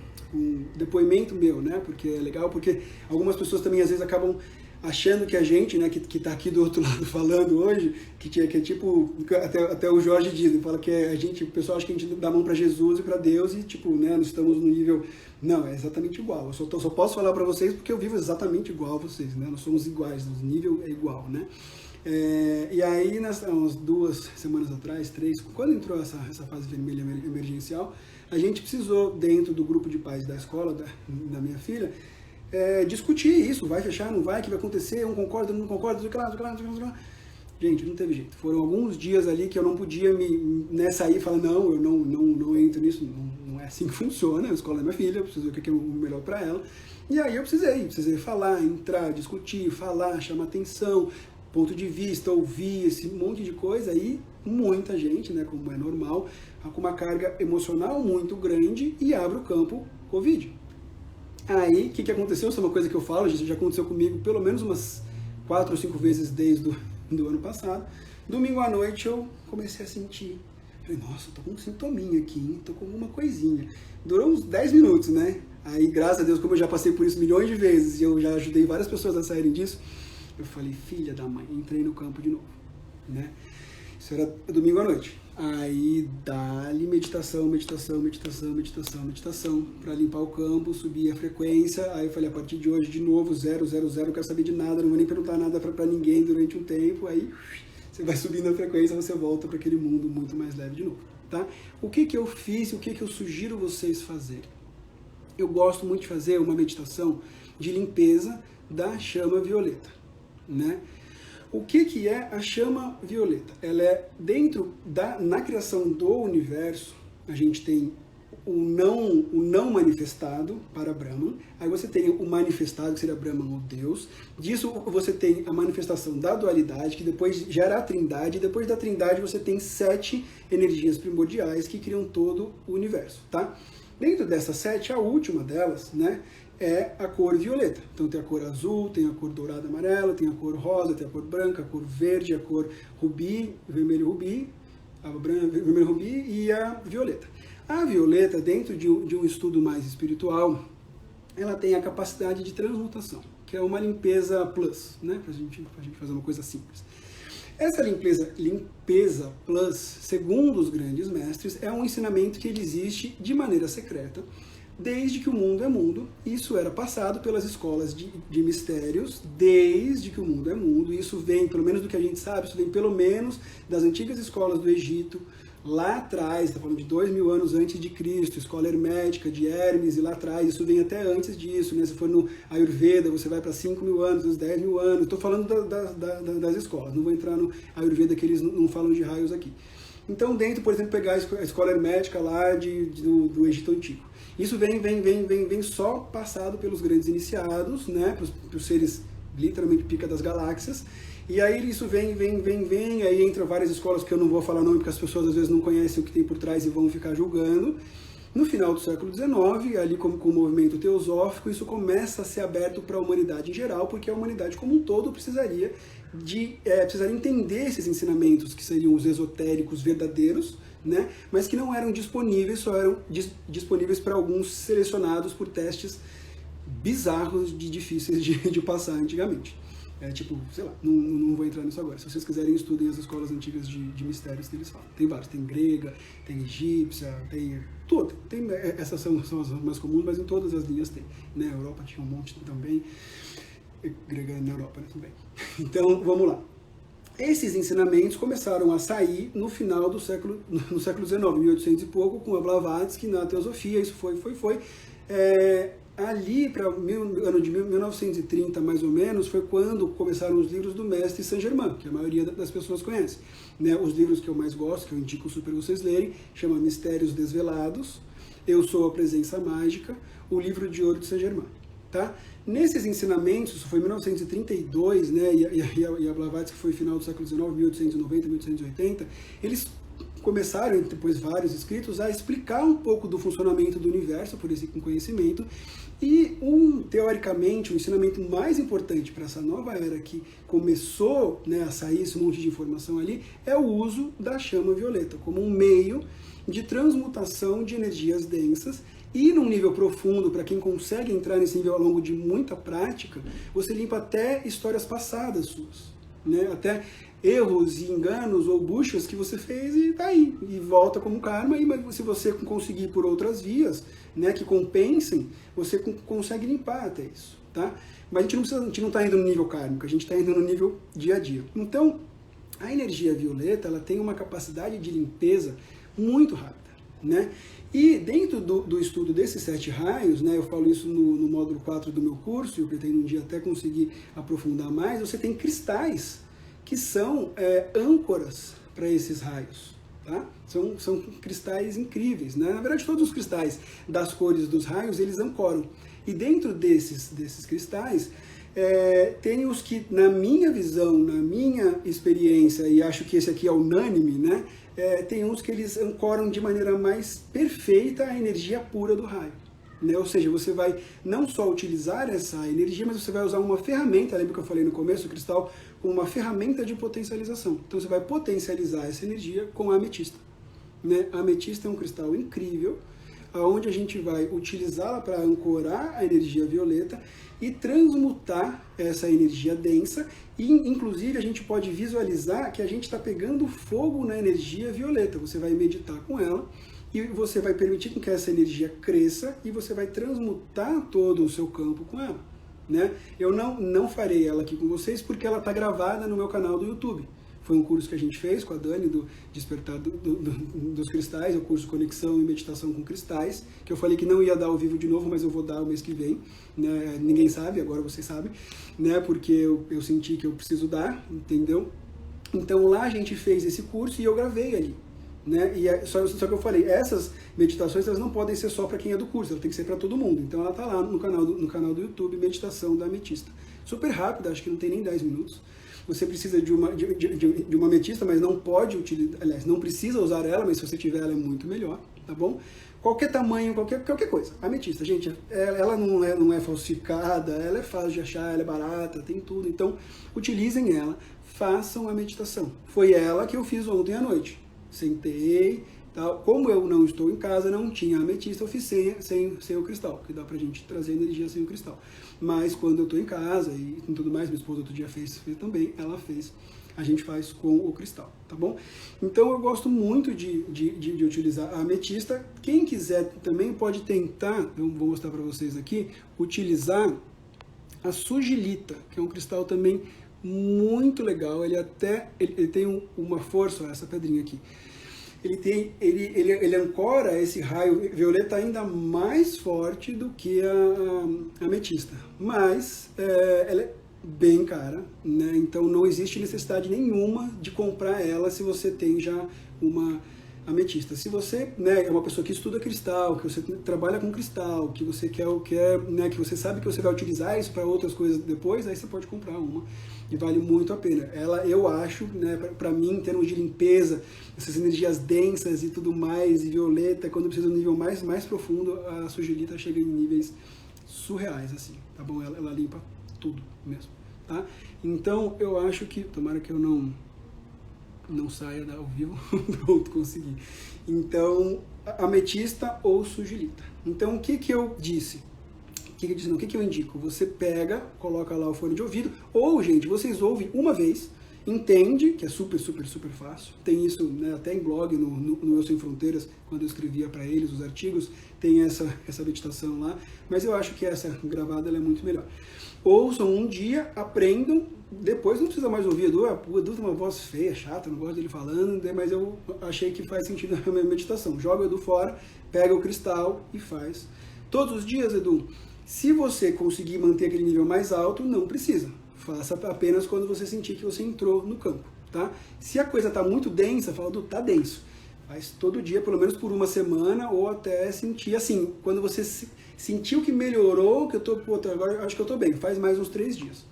depoimento meu, né? Porque é legal, porque algumas pessoas também às vezes acabam achando que a gente, né, que tá aqui do outro lado falando hoje, que é tipo, até o Jorge diz, ele fala que o pessoal acha que a gente dá a mão para Jesus e para Deus e tipo, né, nós estamos no nível, não, é exatamente igual, eu só posso falar para vocês porque eu vivo exatamente igual a vocês, né, nós somos iguais, o nível é igual, né. E aí, umas 2 semanas atrás, 3, quando entrou essa fase vermelha emergencial, a gente precisou, dentro do grupo de pais da escola, da minha filha, discutir isso, vai fechar, não vai, o que vai acontecer, um concorda, não concorda, gente, não teve jeito. Foram alguns dias ali que eu não podia sair e falar, não, eu não entro nisso, não é assim que funciona, a escola é minha filha, eu preciso ver o que é o melhor para ela. E aí eu precisei falar, entrar, discutir, falar, chamar atenção, ponto de vista, ouvir, esse monte de coisa, aí muita gente, né, como é normal, com uma carga emocional muito grande e abre o campo Covid. Aí, o que aconteceu? Isso é uma coisa que eu falo, isso já aconteceu comigo pelo menos umas 4 ou 5 vezes desde do ano passado. Domingo à noite eu comecei a sentir. Falei, nossa, tô com um sintominha aqui, hein? Tô com alguma coisinha. Durou uns 10 minutos, né? Aí, graças a Deus, como eu já passei por isso milhões de vezes e eu já ajudei várias pessoas a saírem disso, eu falei, filha da mãe, entrei no campo de novo, né? Isso era domingo à noite. Aí, dá-lhe meditação, para limpar o campo, subir a frequência. Aí eu falei, a partir de hoje, de novo, 0, 0, 0, não quero saber de nada, não vou nem perguntar nada para ninguém durante um tempo. Aí, você vai subindo a frequência, você volta para aquele mundo muito mais leve de novo, tá? O que eu fiz, o que eu sugiro vocês fazerem? Eu gosto muito de fazer uma meditação de limpeza da chama violeta, né? O que é a chama violeta? Ela é na criação do universo, a gente tem o não manifestado para Brahman, aí você tem o manifestado, que seria Brahman, ou Deus, disso você tem a manifestação da dualidade, que depois gera a trindade, e depois da trindade você tem 7 energias primordiais que criam todo o universo, tá? Dentro dessas 7, a última delas, né, é a cor violeta. Então tem a cor azul, tem a cor dourada amarela, tem a cor rosa, tem a cor branca, a cor verde, a cor rubi, vermelho rubi, vermelho rubi e a violeta. A violeta, dentro de um estudo mais espiritual, ela tem a capacidade de transmutação, que é uma limpeza plus, né, pra gente fazer uma coisa simples. Essa limpeza plus, segundo os grandes mestres, é um ensinamento que ele existe de maneira secreta, desde que o mundo é mundo. Isso era passado pelas escolas de mistérios, desde que o mundo é mundo. Isso vem, pelo menos do que a gente sabe, isso vem pelo menos das antigas escolas do Egito, lá atrás, está falando de 2000 anos antes de Cristo, escola hermética de Hermes, e lá atrás, isso vem até antes disso, né? Se for no Ayurveda, você vai para 5.000 anos, uns 10.000 anos. Estou falando das escolas, não vou entrar no Ayurveda, que eles não falam de raios aqui. Então, dentro, por exemplo, pegar a escola hermética lá do Egito Antigo. Isso vem só passado pelos grandes iniciados, né, para os seres literalmente pica das galáxias. E aí isso vem, aí entra várias escolas que eu não vou falar nome, porque as pessoas às vezes não conhecem o que tem por trás e vão ficar julgando. No final do século XIX, ali com o movimento teosófico, isso começa a ser aberto para a humanidade em geral, porque a humanidade como um todo precisaria entender esses ensinamentos, que seriam os esotéricos verdadeiros, né? Mas que não eram disponíveis, só eram disponíveis para alguns selecionados por testes bizarros, difíceis de passar antigamente. Tipo, sei lá, não vou entrar nisso agora. Se vocês quiserem, estudem as escolas antigas de mistérios que eles falam. Tem vários, tem grega, tem egípcia, tem tudo. Essas são as mais comuns, mas em todas as linhas tem. Na Europa tinha um monte também. Grega na Europa, né, também. Então, vamos lá. Esses ensinamentos começaram a sair no final do século XIX, 1800 e pouco, com a Blavatsky na teosofia. Isso foi. Ali para o ano de 1930, mais ou menos, foi quando começaram os livros do mestre Saint-Germain, que a maioria das pessoas conhece. Né? Os livros que eu mais gosto, que eu indico super vocês lerem, chama Mistérios Desvelados, Eu Sou a Presença Mágica, o livro de ouro de Saint-Germain. Tá? Nesses ensinamentos, isso foi em 1932, né, e a Blavatsky foi no final do século XIX, 1890, 1880, eles começaram, depois vários escritos, a explicar um pouco do funcionamento do universo por esse conhecimento, e teoricamente, o ensinamento mais importante para essa nova era que começou, né, a sair esse monte de informação ali, é o uso da chama violeta, como um meio de transmutação de energias densas. E num nível profundo, para quem consegue entrar nesse nível ao longo de muita prática, você limpa até histórias passadas suas, né? Até erros e enganos ou buchas que você fez e tá aí, e volta como karma, mas se você conseguir por outras vias, né, que compensem, você consegue limpar até isso, tá? Mas a gente não está indo no nível kármico, a gente está indo no nível dia a dia. Então, a energia violeta, ela tem uma capacidade de limpeza muito rápida, né? E dentro do estudo desses 7 raios, né, eu falo isso no módulo 4 do meu curso, eu pretendo um dia até conseguir aprofundar mais, você tem cristais que são âncoras para esses raios. Tá? São cristais incríveis. Né? Na verdade, todos os cristais das cores dos raios, eles ancoram. E dentro desses cristais, tem os que, na minha visão, na minha experiência, e acho que esse aqui é unânime, né? Tem uns que eles ancoram de maneira mais perfeita a energia pura do raio. né? Ou seja, você vai não só utilizar essa energia, mas você vai usar uma ferramenta, lembra que eu falei no começo, o cristal, como uma ferramenta de potencialização. Então você vai potencializar essa energia com a ametista, né? A ametista é um cristal incrível, onde a gente vai utilizá-la para ancorar a energia violeta e transmutar essa energia densa, e inclusive a gente pode visualizar que a gente está pegando fogo na energia violeta. Você vai meditar com ela e você vai permitir que essa energia cresça e você vai transmutar todo o seu campo com ela, né? Eu não farei ela aqui com vocês porque ela está gravada no meu canal do YouTube. Foi um curso que a gente fez com a Dani do Despertar dos Cristais, o curso Conexão e Meditação com Cristais, que eu falei que não ia dar ao vivo de novo, mas eu vou dar o mês que vem, né? Ninguém sabe, agora vocês sabem, né? Porque eu senti que eu preciso dar, entendeu? Então lá a gente fez esse curso e eu gravei ali, né? E só que eu falei, essas meditações elas não podem ser só para quem é do curso, ela tem que ser para todo mundo. Então ela está lá no canal do YouTube, Meditação da Ametista. Super rápida, acho que não tem nem 10 minutos. Você precisa de uma ametista, mas não pode utilizar, aliás, não precisa usar ela, mas se você tiver ela é muito melhor, tá bom? Qualquer tamanho, qualquer coisa. Ametista, gente, ela não é falsificada, ela é fácil de achar, ela é barata, tem tudo. Então, utilizem ela, façam a meditação. Foi ela que eu fiz ontem à noite. Sentei, tal. Como eu não estou em casa, não tinha ametista, eu fiz sem o cristal, que dá pra gente trazer energia sem o cristal. Mas quando eu estou em casa e tudo mais, minha esposa outro dia fez também, ela fez, a gente faz com o cristal, tá bom? Então eu gosto muito de utilizar a ametista. Quem quiser também pode tentar, eu vou mostrar para vocês aqui, utilizar a sugilita, que é um cristal também muito legal. Ele tem uma força, essa pedrinha aqui. Ele ancora esse raio violeta ainda mais forte do que a ametista, mas ela é bem cara, né? Então não existe necessidade nenhuma de comprar ela se você tem já uma ametista. Se você, né, é uma pessoa que estuda cristal, que você trabalha com cristal, que você quer, né, que você sabe que você vai utilizar isso para outras coisas depois, aí você pode comprar uma e vale muito a pena. Ela, eu acho, né, para mim, em termos de limpeza, essas energias densas e tudo mais, e violeta, quando precisa de um nível mais profundo, a sugilita chega em níveis surreais, assim, tá bom? Ela limpa tudo mesmo, tá? Então, eu acho que, tomara que eu não saia ao vivo, pronto, consegui. Então, ametista ou sugilita. Então, o que eu disse? O que eu indico? Você pega, coloca lá o fone de ouvido, ou, gente, vocês ouvem uma vez, entende, que é super fácil, tem isso, né, até em blog, no Eu Sem Fronteiras, quando eu escrevia para eles os artigos, tem essa meditação lá, mas eu acho que essa gravada ela é muito melhor. Ouçam um dia, aprendam, depois não precisa mais ouvir. O Edu tem uma voz feia, chata, não gosto dele falando, mas eu achei que faz sentido a minha meditação. Joga o Edu fora, pega o cristal e faz. Todos os dias, Edu, se você conseguir manter aquele nível mais alto, não precisa. Faça apenas quando você sentir que você entrou no campo, tá? Se a coisa está muito densa, fala, Edu, tá denso. Faz todo dia, pelo menos por uma semana, ou até sentir assim, quando você sentiu que melhorou, que eu tô, agora acho que eu tô bem, faz mais uns 3 dias.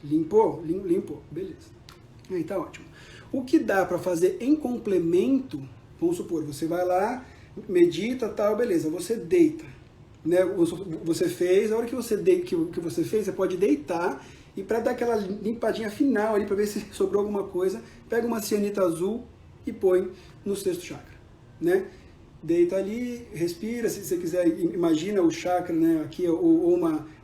Limpou? Limpou, beleza. Aí tá ótimo. O que dá para fazer em complemento, vamos supor, você vai lá, medita, tal, beleza, você deita, né? Você fez, a hora que você fez, você pode deitar e para dar aquela limpadinha final ali para ver se sobrou alguma coisa, pega uma cianita azul e põe no sexto chakra, né? Deita ali, respira, se você quiser, imagina o chakra, né, aqui, ou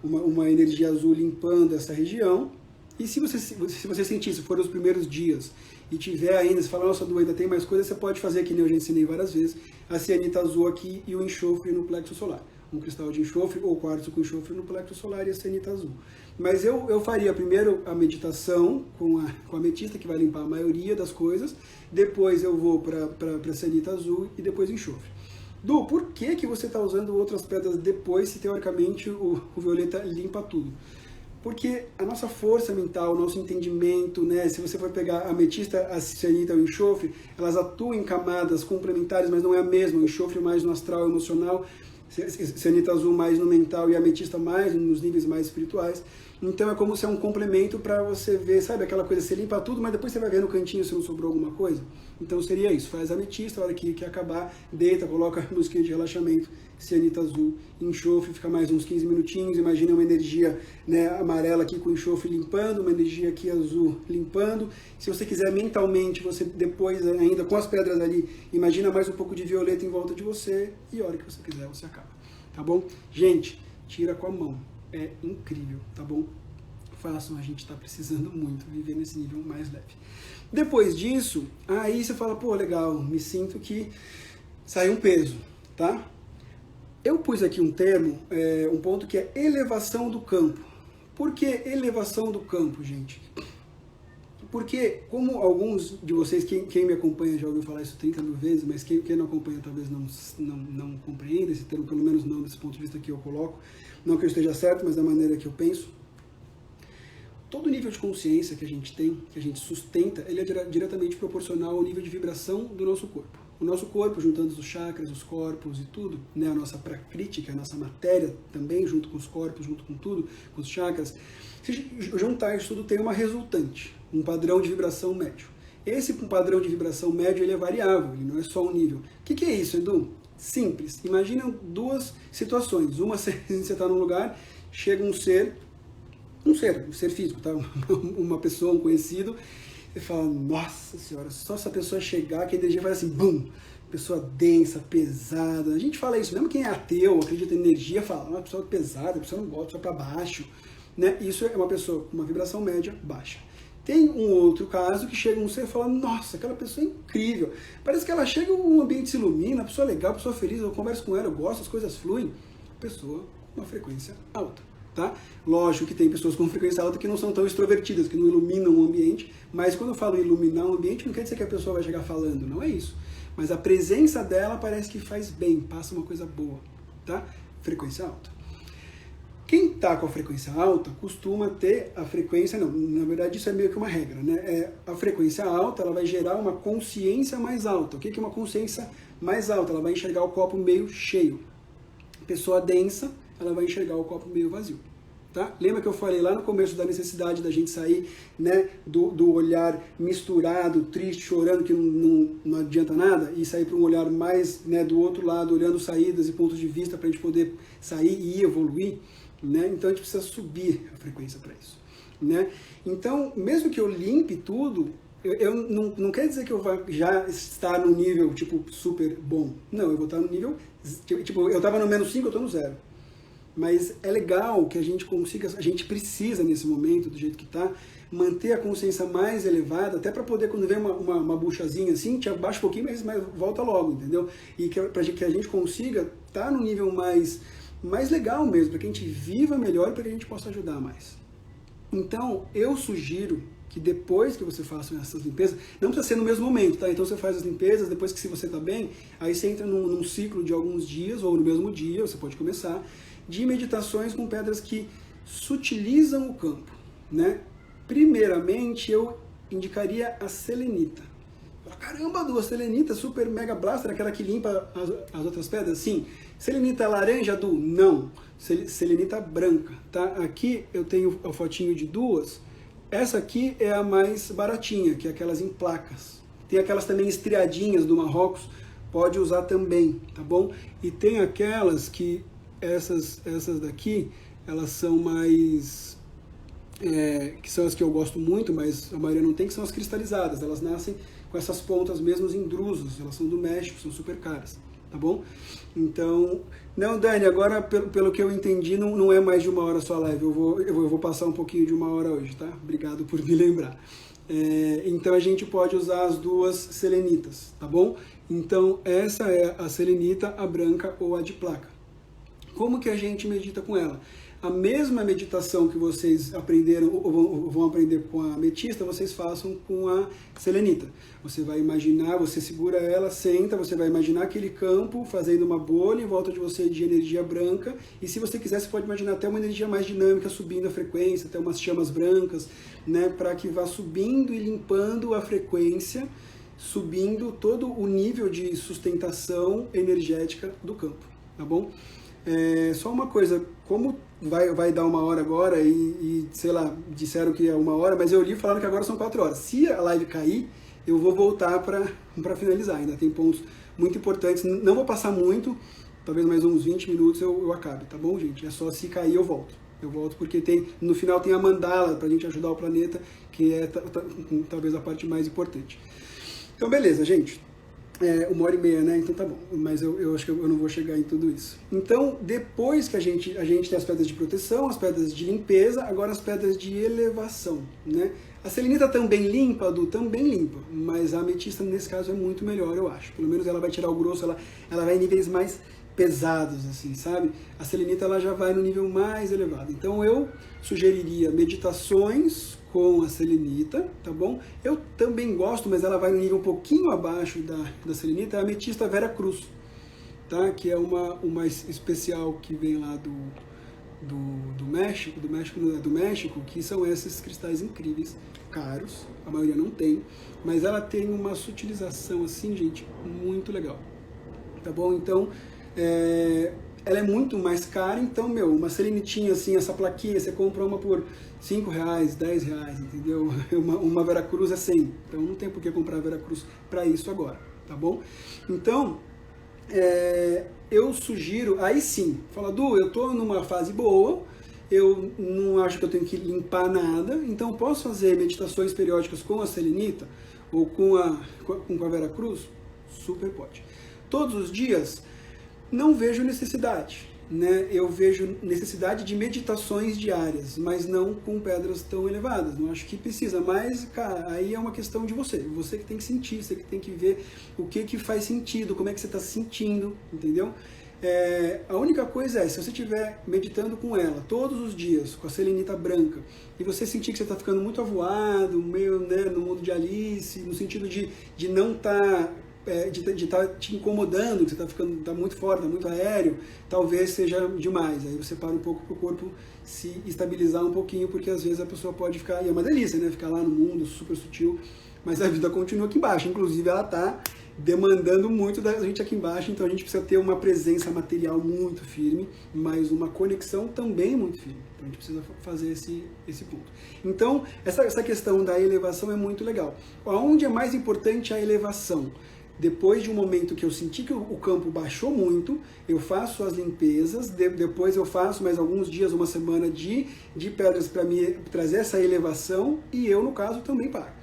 uma energia azul limpando essa região. E se você sentir, se for os primeiros dias, e tiver ainda, se falar, nossa, Du, ainda tem mais coisa, você pode fazer, que nem eu já ensinei várias vezes, a cianita azul aqui e o enxofre no plexo solar. Um cristal de enxofre ou quartzo com enxofre no plexo solar e a cianita azul. Mas eu faria primeiro a meditação com a ametista, que vai limpar a maioria das coisas, depois eu vou para a cianita azul e depois enxofre. Du, por que você está usando outras pedras depois, se teoricamente o violeta limpa tudo? Porque a nossa força mental, o nosso entendimento, né, se você for pegar a ametista, a cianita e o enxofre, elas atuam em camadas complementares, mas não é a mesma. O enxofre mais no astral emocional, cianita azul mais no mental e a ametista mais nos níveis mais espirituais. Então é como se é um complemento para você ver, sabe aquela coisa, você limpa tudo, mas depois você vai ver no cantinho se não sobrou alguma coisa. Então seria isso, faz ametista, a hora que acabar, deita, coloca a musiquinha de relaxamento, cianita azul, enxofre, fica mais uns 15 minutinhos, imagina uma energia, né, amarela aqui com enxofre limpando, uma energia aqui azul limpando. Se você quiser mentalmente, você depois ainda com as pedras ali, imagina mais um pouco de violeta em volta de você e a hora que você quiser você acaba, tá bom? Gente, tira com a mão, é incrível, tá bom? Façam, a gente está precisando muito viver nesse nível mais leve. Depois disso, aí você fala, pô, legal, me sinto que saiu um peso, tá? Eu pus aqui um termo, um ponto que é elevação do campo. Por que elevação do campo, gente? Porque, como alguns de vocês, quem me acompanha já ouviu falar isso 30 mil vezes, mas quem não acompanha talvez não compreenda esse termo, pelo menos não desse ponto de vista que eu coloco, não que eu esteja certo, mas da maneira que eu penso. Todo nível de consciência que a gente tem, que a gente sustenta, ele é diretamente proporcional ao nível de vibração do nosso corpo. O nosso corpo, juntando os chakras, os corpos e tudo, né, a nossa prakriti, a nossa matéria também, junto com os corpos, junto com tudo, com os chakras, se juntar isso tudo tem uma resultante, um padrão de vibração médio. Esse padrão de vibração médio ele é variável, ele não é só um nível. O que é isso, Edu? Simples. Imagina duas situações. Uma, você está num lugar, chega um ser físico, tá? Uma pessoa, um conhecido, e fala, nossa senhora, só essa pessoa chegar, que a energia vai assim, bum, pessoa densa, pesada. A gente fala isso, mesmo quem é ateu, acredita em energia, fala, uma pessoa pesada, a pessoa não gosta, pessoa para baixo, né? Isso é uma pessoa com uma vibração média baixa. Tem um outro caso que chega um ser e fala, nossa, aquela pessoa é incrível, parece que ela chega, o ambiente se ilumina, a pessoa é legal, a pessoa é feliz, eu converso com ela, eu gosto, as coisas fluem. Pessoa com uma frequência alta. Tá? Lógico que tem pessoas com frequência alta que não são tão extrovertidas, que não iluminam o ambiente, mas quando eu falo iluminar o ambiente, não quer dizer que a pessoa vai chegar falando, não é isso. Mas a presença dela parece que faz bem, passa uma coisa boa, tá? Frequência alta. Quem está com a frequência alta costuma ter a frequência, não, na verdade isso é meio que uma regra, né? A frequência alta ela vai gerar uma consciência mais alta. O que é uma consciência mais alta? Ela vai enxergar o copo meio cheio. Pessoa densa, ela vai enxergar o copo meio vazio. Tá? Lembra que eu falei lá no começo da necessidade da gente sair, né, do olhar misturado, triste, chorando, que não adianta nada, e sair para um olhar mais, né, do outro lado, olhando saídas e pontos de vista para a gente poder sair e evoluir, né? Então a gente precisa subir a frequência para isso, né? Então, mesmo que eu limpe tudo, eu não quer dizer que eu vá já estar no nível tipo super bom. Não, eu vou estar no nível, tipo, eu estava no -5, eu estou no 0. Mas é legal que a gente consiga, a gente precisa nesse momento, do jeito que está, manter a consciência mais elevada, até para poder, quando vem uma buchazinha assim, te abaixa um pouquinho, mas volta logo, entendeu? E para que a gente consiga estar no nível mais legal mesmo, para que a gente viva melhor e para que a gente possa ajudar mais. Então, eu sugiro que depois que você faça essas limpezas, não precisa ser no mesmo momento, tá? Então você faz as limpezas, depois que se você está bem, aí você entra num ciclo de alguns dias, ou no mesmo dia, você pode começar, de meditações com pedras que sutilizam o campo, né? Primeiramente, eu indicaria a selenita. Caramba, a selenita super mega blaster, aquela que limpa as outras pedras? Sim. Selenita laranja, Du? Não. Selenita branca, tá? Aqui eu tenho a fotinho de duas. Essa aqui é a mais baratinha, que é aquelas em placas. Tem aquelas também estriadinhas do Marrocos, pode usar também, tá bom? E tem aquelas que essas daqui, elas são mais, que são as que eu gosto muito, mas a maioria não tem, que são as cristalizadas. Elas nascem com essas pontas mesmo em drusos, elas são do México, são super caras, tá bom? Então, não, Dani, agora pelo que eu entendi, não é mais de 1 hora só a live, eu vou passar um pouquinho de 1 hora hoje, tá? Obrigado por me lembrar. Então a gente pode usar as duas selenitas, tá bom? Então essa é a selenita, a branca ou a de placa. Como que a gente medita com ela? A mesma meditação que vocês aprenderam ou vão aprender com a ametista, vocês façam com a selenita. Você vai imaginar, você segura ela, senta, você vai imaginar aquele campo fazendo uma bolha em volta de você de energia branca, e se você quiser, você pode imaginar até uma energia mais dinâmica subindo a frequência, até umas chamas brancas, né, para que vá subindo e limpando a frequência, subindo todo o nível de sustentação energética do campo, tá bom? Só uma coisa, como vai dar 1 hora agora e, sei lá, disseram que é 1 hora, mas eu li falando que agora são 4 horas. Se a live cair, eu vou voltar para finalizar. Ainda tem pontos muito importantes. Não vou passar muito, talvez mais uns 20 minutos eu acabe, tá bom, gente? É só se cair eu volto. Eu volto porque no final tem a mandala para a gente ajudar o planeta, que é talvez a parte mais importante. Então, beleza, gente. 1h30, né? Então tá bom. Mas eu acho que eu não vou chegar em tudo isso. Então, depois que a gente tem as pedras de proteção, as pedras de limpeza, agora as pedras de elevação, né? A selenita também limpa, Adu, também limpa, mas a ametista nesse caso é muito melhor, eu acho. Pelo menos ela vai tirar o grosso, ela vai em níveis mais pesados, assim, sabe? A selenita ela já vai no nível mais elevado. Então eu sugeriria meditações com a selenita, tá bom? Eu também gosto, mas ela vai no nível um pouquinho abaixo da selenita, é a ametista Vera Cruz, tá? Que é uma especial que vem lá do México, que são esses cristais incríveis, caros, a maioria não tem, mas ela tem uma sutilização assim, gente, muito legal, tá bom? Então, ela é muito mais cara, então, uma selenitinha assim, essa plaquinha, você compra uma por R$5, R$10, entendeu? Uma Veracruz é 100, então não tem por que comprar Veracruz para isso agora, tá bom? Então, eu sugiro, aí sim, fala, Du, eu tô numa fase boa, eu não acho que eu tenho que limpar nada, então posso fazer meditações periódicas com a selenita ou com a Veracruz? Super pode. Todos os dias? Não vejo necessidade, né? Eu vejo necessidade de meditações diárias, mas não com pedras tão elevadas. Não acho que precisa, mas, cara, aí é uma questão de você. Você que tem que sentir, você que tem que ver o que faz sentido, como é que você está se sentindo, entendeu? A única coisa se você estiver meditando com ela todos os dias, com a selenita branca, e você sentir que você está ficando muito avoado, meio, né, no mundo de Alice, no sentido de não estar... de estar te incomodando, que você está muito fora, está muito aéreo, talvez seja demais. Aí você para um pouco para o corpo se estabilizar um pouquinho, porque às vezes a pessoa pode ficar, e é uma delícia, né? Ficar lá no mundo super sutil, mas a vida continua aqui embaixo. Inclusive ela está demandando muito da gente aqui embaixo, então a gente precisa ter uma presença material muito firme, mas uma conexão também muito firme. Então a gente precisa fazer esse ponto. Então, essa questão da elevação é muito legal. Onde é mais importante a elevação? Depois de um momento que eu senti que o campo baixou muito, eu faço as limpezas, depois eu faço mais alguns dias, uma semana de pedras para me trazer essa elevação, e eu, no caso, também paro.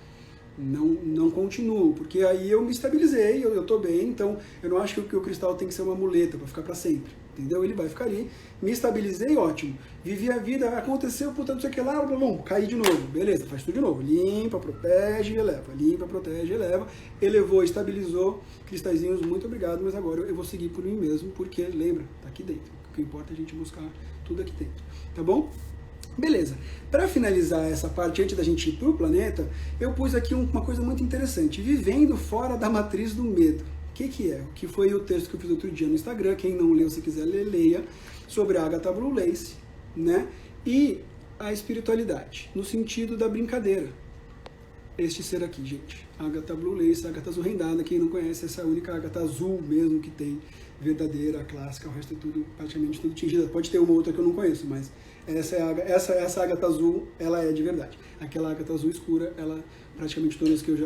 Não continuo, porque aí eu me estabilizei, eu estou bem, então eu não acho que o cristal tem que ser uma muleta para ficar para sempre, entendeu? Ele vai ficar ali, me estabilizei, ótimo, vivi a vida, aconteceu, puta, não sei o que lá, caí de novo, beleza, faz tudo de novo, limpa, protege, eleva, limpa, protege, eleva, elevou, estabilizou, cristalzinhos, muito obrigado, mas agora eu vou seguir por mim mesmo, porque, lembra, tá aqui dentro, o que importa é a gente buscar tudo aqui dentro, tá bom? Beleza, para finalizar essa parte, antes da gente ir para o planeta, eu pus aqui uma coisa muito interessante, vivendo fora da matriz do medo. O que é? Que foi o texto que eu fiz outro dia no Instagram, quem não leu, se quiser ler, leia, sobre a Agatha Blue Lace, né? E a espiritualidade, no sentido da brincadeira. Este ser aqui, gente, Agatha Blue Lace, Agatha Azul Rendada, quem não conhece, essa é a única Agatha azul mesmo que tem, verdadeira, clássica, o resto é tudo, praticamente tudo tingida. Pode ter uma outra que eu não conheço, mas essa Agatha azul, ela é de verdade. Aquela Agatha azul escura, ela, praticamente todas que eu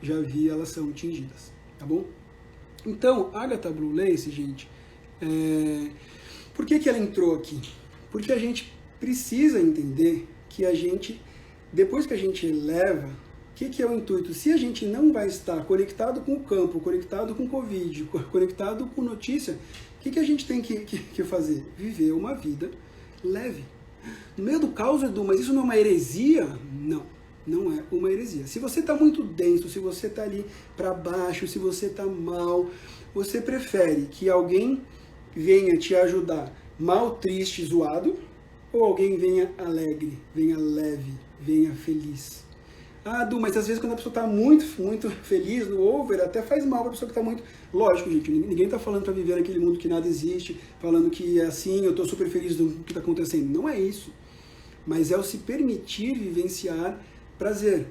já vi, elas são tingidas, tá bom? Então, Agatha Blue Lace, gente, por que ela entrou aqui? Porque a gente precisa entender que a gente, depois que a gente eleva, o que é o intuito? Se a gente não vai estar conectado com o campo, conectado com o Covid, conectado com notícia, o que a gente tem que fazer? Viver uma vida leve. No meio do caos, Edu, mas isso não é uma heresia? Não, não é uma heresia. Se você está muito denso, se você está ali para baixo, se você está mal, você prefere que alguém venha te ajudar mal, triste, zoado, ou alguém venha alegre, venha leve, venha feliz? Ah, Du, mas às vezes quando a pessoa está muito, muito feliz no over, até faz mal para a pessoa que está muito... Lógico, gente, ninguém está falando para viver naquele mundo que nada existe, falando que é assim, eu estou super feliz do que está acontecendo. Não é isso. Mas é o se permitir vivenciar prazer.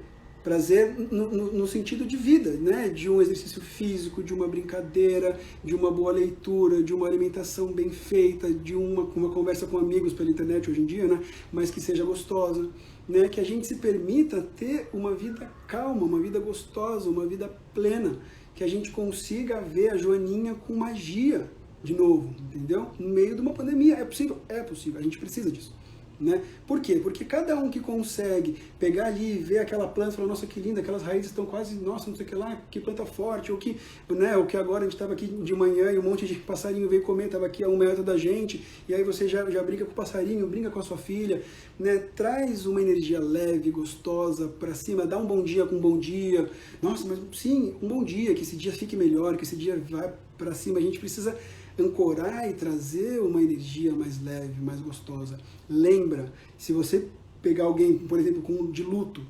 Prazer no sentido de vida, né? De um exercício físico, de uma brincadeira, de uma boa leitura, de uma alimentação bem feita, de uma conversa com amigos pela internet hoje em dia, né? Mas que seja gostosa, né? Que a gente se permita ter uma vida calma, uma vida gostosa, uma vida plena, que a gente consiga ver a Joaninha com magia de novo, entendeu? No meio de uma pandemia. É possível? É possível, a gente precisa disso. Né? Por quê? Porque cada um que consegue pegar ali e ver aquela planta e falar, nossa, que linda, aquelas raízes estão quase, nossa, não sei o que lá, que planta forte, ou que, né, o que agora a gente estava aqui de manhã e um monte de passarinho veio comer, estava aqui a 1 metro da gente, e aí você já brinca com o passarinho, brinca com a sua filha, né? Traz uma energia leve, gostosa para cima, dá um bom dia com um bom dia, nossa, mas sim, um bom dia, que esse dia fique melhor, que esse dia vá para cima, a gente precisa ancorar e trazer uma energia mais leve, mais gostosa. Lembra, se você pegar alguém, por exemplo, de luto,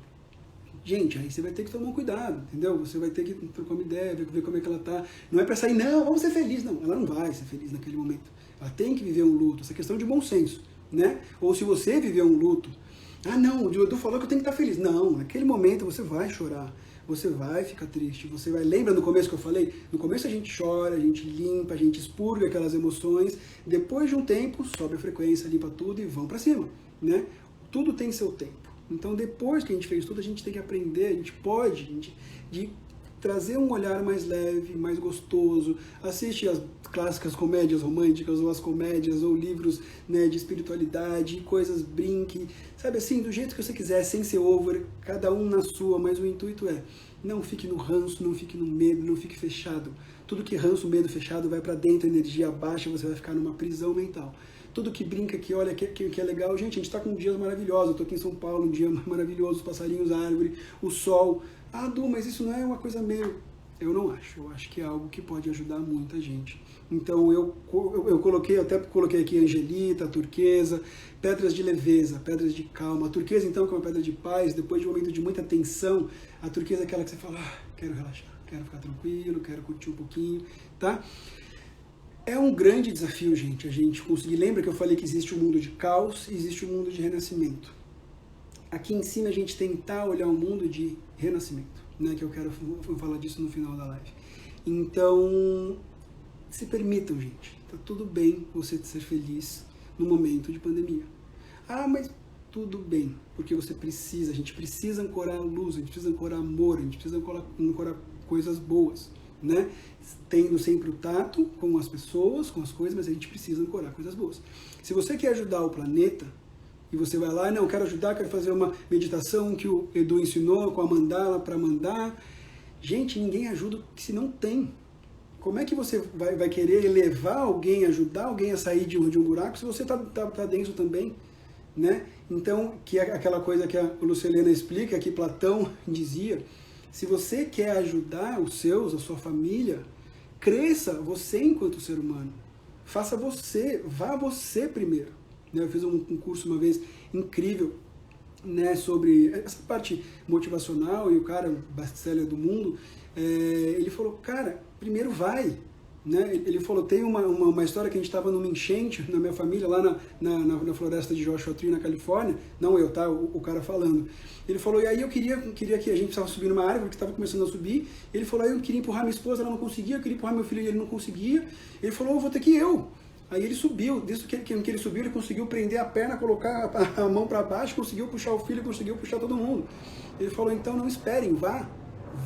gente, aí você vai ter que tomar um cuidado, entendeu? Você vai ter que trocar uma ideia, ver como é que ela tá. Não é para sair, não, vamos ser felizes. Não, ela não vai ser feliz naquele momento. Ela tem que viver um luto. Essa é questão de bom senso, né? Ou se você viver um luto, ah, não, o Edu falou que eu tenho que estar feliz. Não, naquele momento você vai chorar. Você vai ficar triste, você vai... Lembra no começo que eu falei? No começo a gente chora, a gente limpa, a gente expurga aquelas emoções. Depois de um tempo, sobe a frequência, limpa tudo e vão para cima, né? Tudo tem seu tempo. Então, depois que a gente fez tudo, a gente tem que aprender, a gente pode de trazer um olhar mais leve, mais gostoso. Assiste as clássicas comédias românticas, ou as comédias, ou livros, né, de espiritualidade, coisas, brinque, sabe assim, do jeito que você quiser, sem ser over, cada um na sua, mas o intuito é, não fique no ranço, não fique no medo, não fique fechado. Tudo que ranço, medo, fechado vai para dentro, energia baixa, você vai ficar numa prisão mental. Tudo que brinca, que olha, que é legal. Gente, a gente está com dias maravilhosos. Eu estou aqui em São Paulo, um dia maravilhoso, os passarinhos, a árvore, o sol. Ah, Du, mas isso não é uma coisa meio... Eu não acho. Eu acho que é algo que pode ajudar muita gente. Então, eu até coloquei aqui angelita, turquesa, pedras de leveza, pedras de calma. A turquesa, então, que é uma pedra de paz, depois de um momento de muita tensão, a turquesa é aquela que você fala, quero relaxar, quero ficar tranquilo, quero curtir um pouquinho, tá? É um grande desafio, gente, a gente conseguir... Lembra que eu falei que existe um mundo de caos e existe um mundo de renascimento. Aqui em cima a gente tentar olhar um mundo de renascimento, né? Que eu quero falar disso no final da live. Então, se permitam, gente. Tá tudo bem você ser feliz no momento de pandemia. Ah, mas tudo bem, porque você precisa, a gente precisa ancorar luz, a gente precisa ancorar amor, a gente precisa ancorar coisas boas, né? Tendo sempre o tato com as pessoas, com as coisas, mas a gente precisa ancorar coisas boas. Se você quer ajudar o planeta, e você vai lá, não, quero ajudar, quero fazer uma meditação que o Edu ensinou com a mandala para mandar. Gente, ninguém ajuda se não tem. Como é que você vai querer elevar alguém, ajudar alguém a sair de um buraco se você tá dentro também, né? Então, que é aquela coisa que a Lucilena explica, que Platão dizia, se você quer ajudar os seus, a sua família, cresça você enquanto ser humano. Faça você, vá você primeiro. Eu fiz um curso uma vez incrível, né, sobre essa parte motivacional, e o cara, best-seller do mundo, ele falou, cara, primeiro vai. Né? Ele falou, tem uma história que a gente estava numa enchente na minha família, lá na floresta de Joshua Tree, na Califórnia, não eu, tá? O cara falando. Ele falou, e aí eu queria que a gente precisava subir numa árvore que estava começando a subir. Ele falou, aí eu queria empurrar minha esposa, ela não conseguia, eu queria empurrar meu filho e ele não conseguia. Ele falou, eu vou ter que eu. Aí ele subiu, desde que ele subiu, ele conseguiu prender a perna, colocar a mão para baixo, conseguiu puxar o filho, conseguiu puxar todo mundo. Ele falou, então não esperem,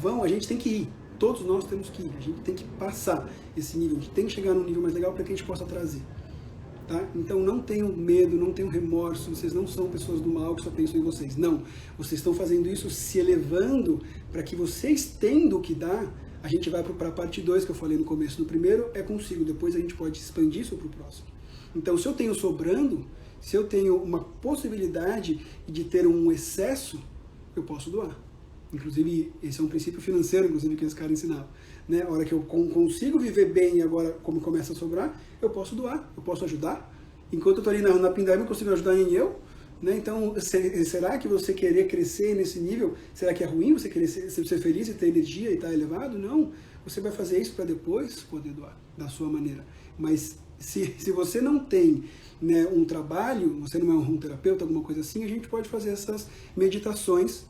vão, a gente tem que ir. Todos nós temos que ir, a gente tem que passar esse nível, a gente tem que chegar num nível mais legal para que a gente possa trazer. Tá? Então não tenham medo, não tenham remorso, vocês não são pessoas do mal que só pensam em vocês. Não, vocês estão fazendo isso se elevando para que vocês tendo o que dar. A gente vai para a parte 2 que eu falei no começo. No primeiro é consigo, depois a gente pode expandir isso para o próximo. Então, se eu tenho sobrando, se eu tenho uma possibilidade de ter um excesso, eu posso doar. Inclusive, esse é um princípio financeiro, inclusive, que esse cara ensinava. Né? A hora que eu consigo viver bem e agora, como começa a sobrar, eu posso doar, eu posso ajudar. Enquanto eu estou ali na pindaíba, eu consigo ajudar nem eu. Né? Então, será que você querer crescer nesse nível, será que é ruim você querer ser feliz e ter energia e estar elevado? Não, você vai fazer isso para depois poder doar, da sua maneira. Mas se você não tem, né, um trabalho, você não é um terapeuta, alguma coisa assim, a gente pode fazer essas meditações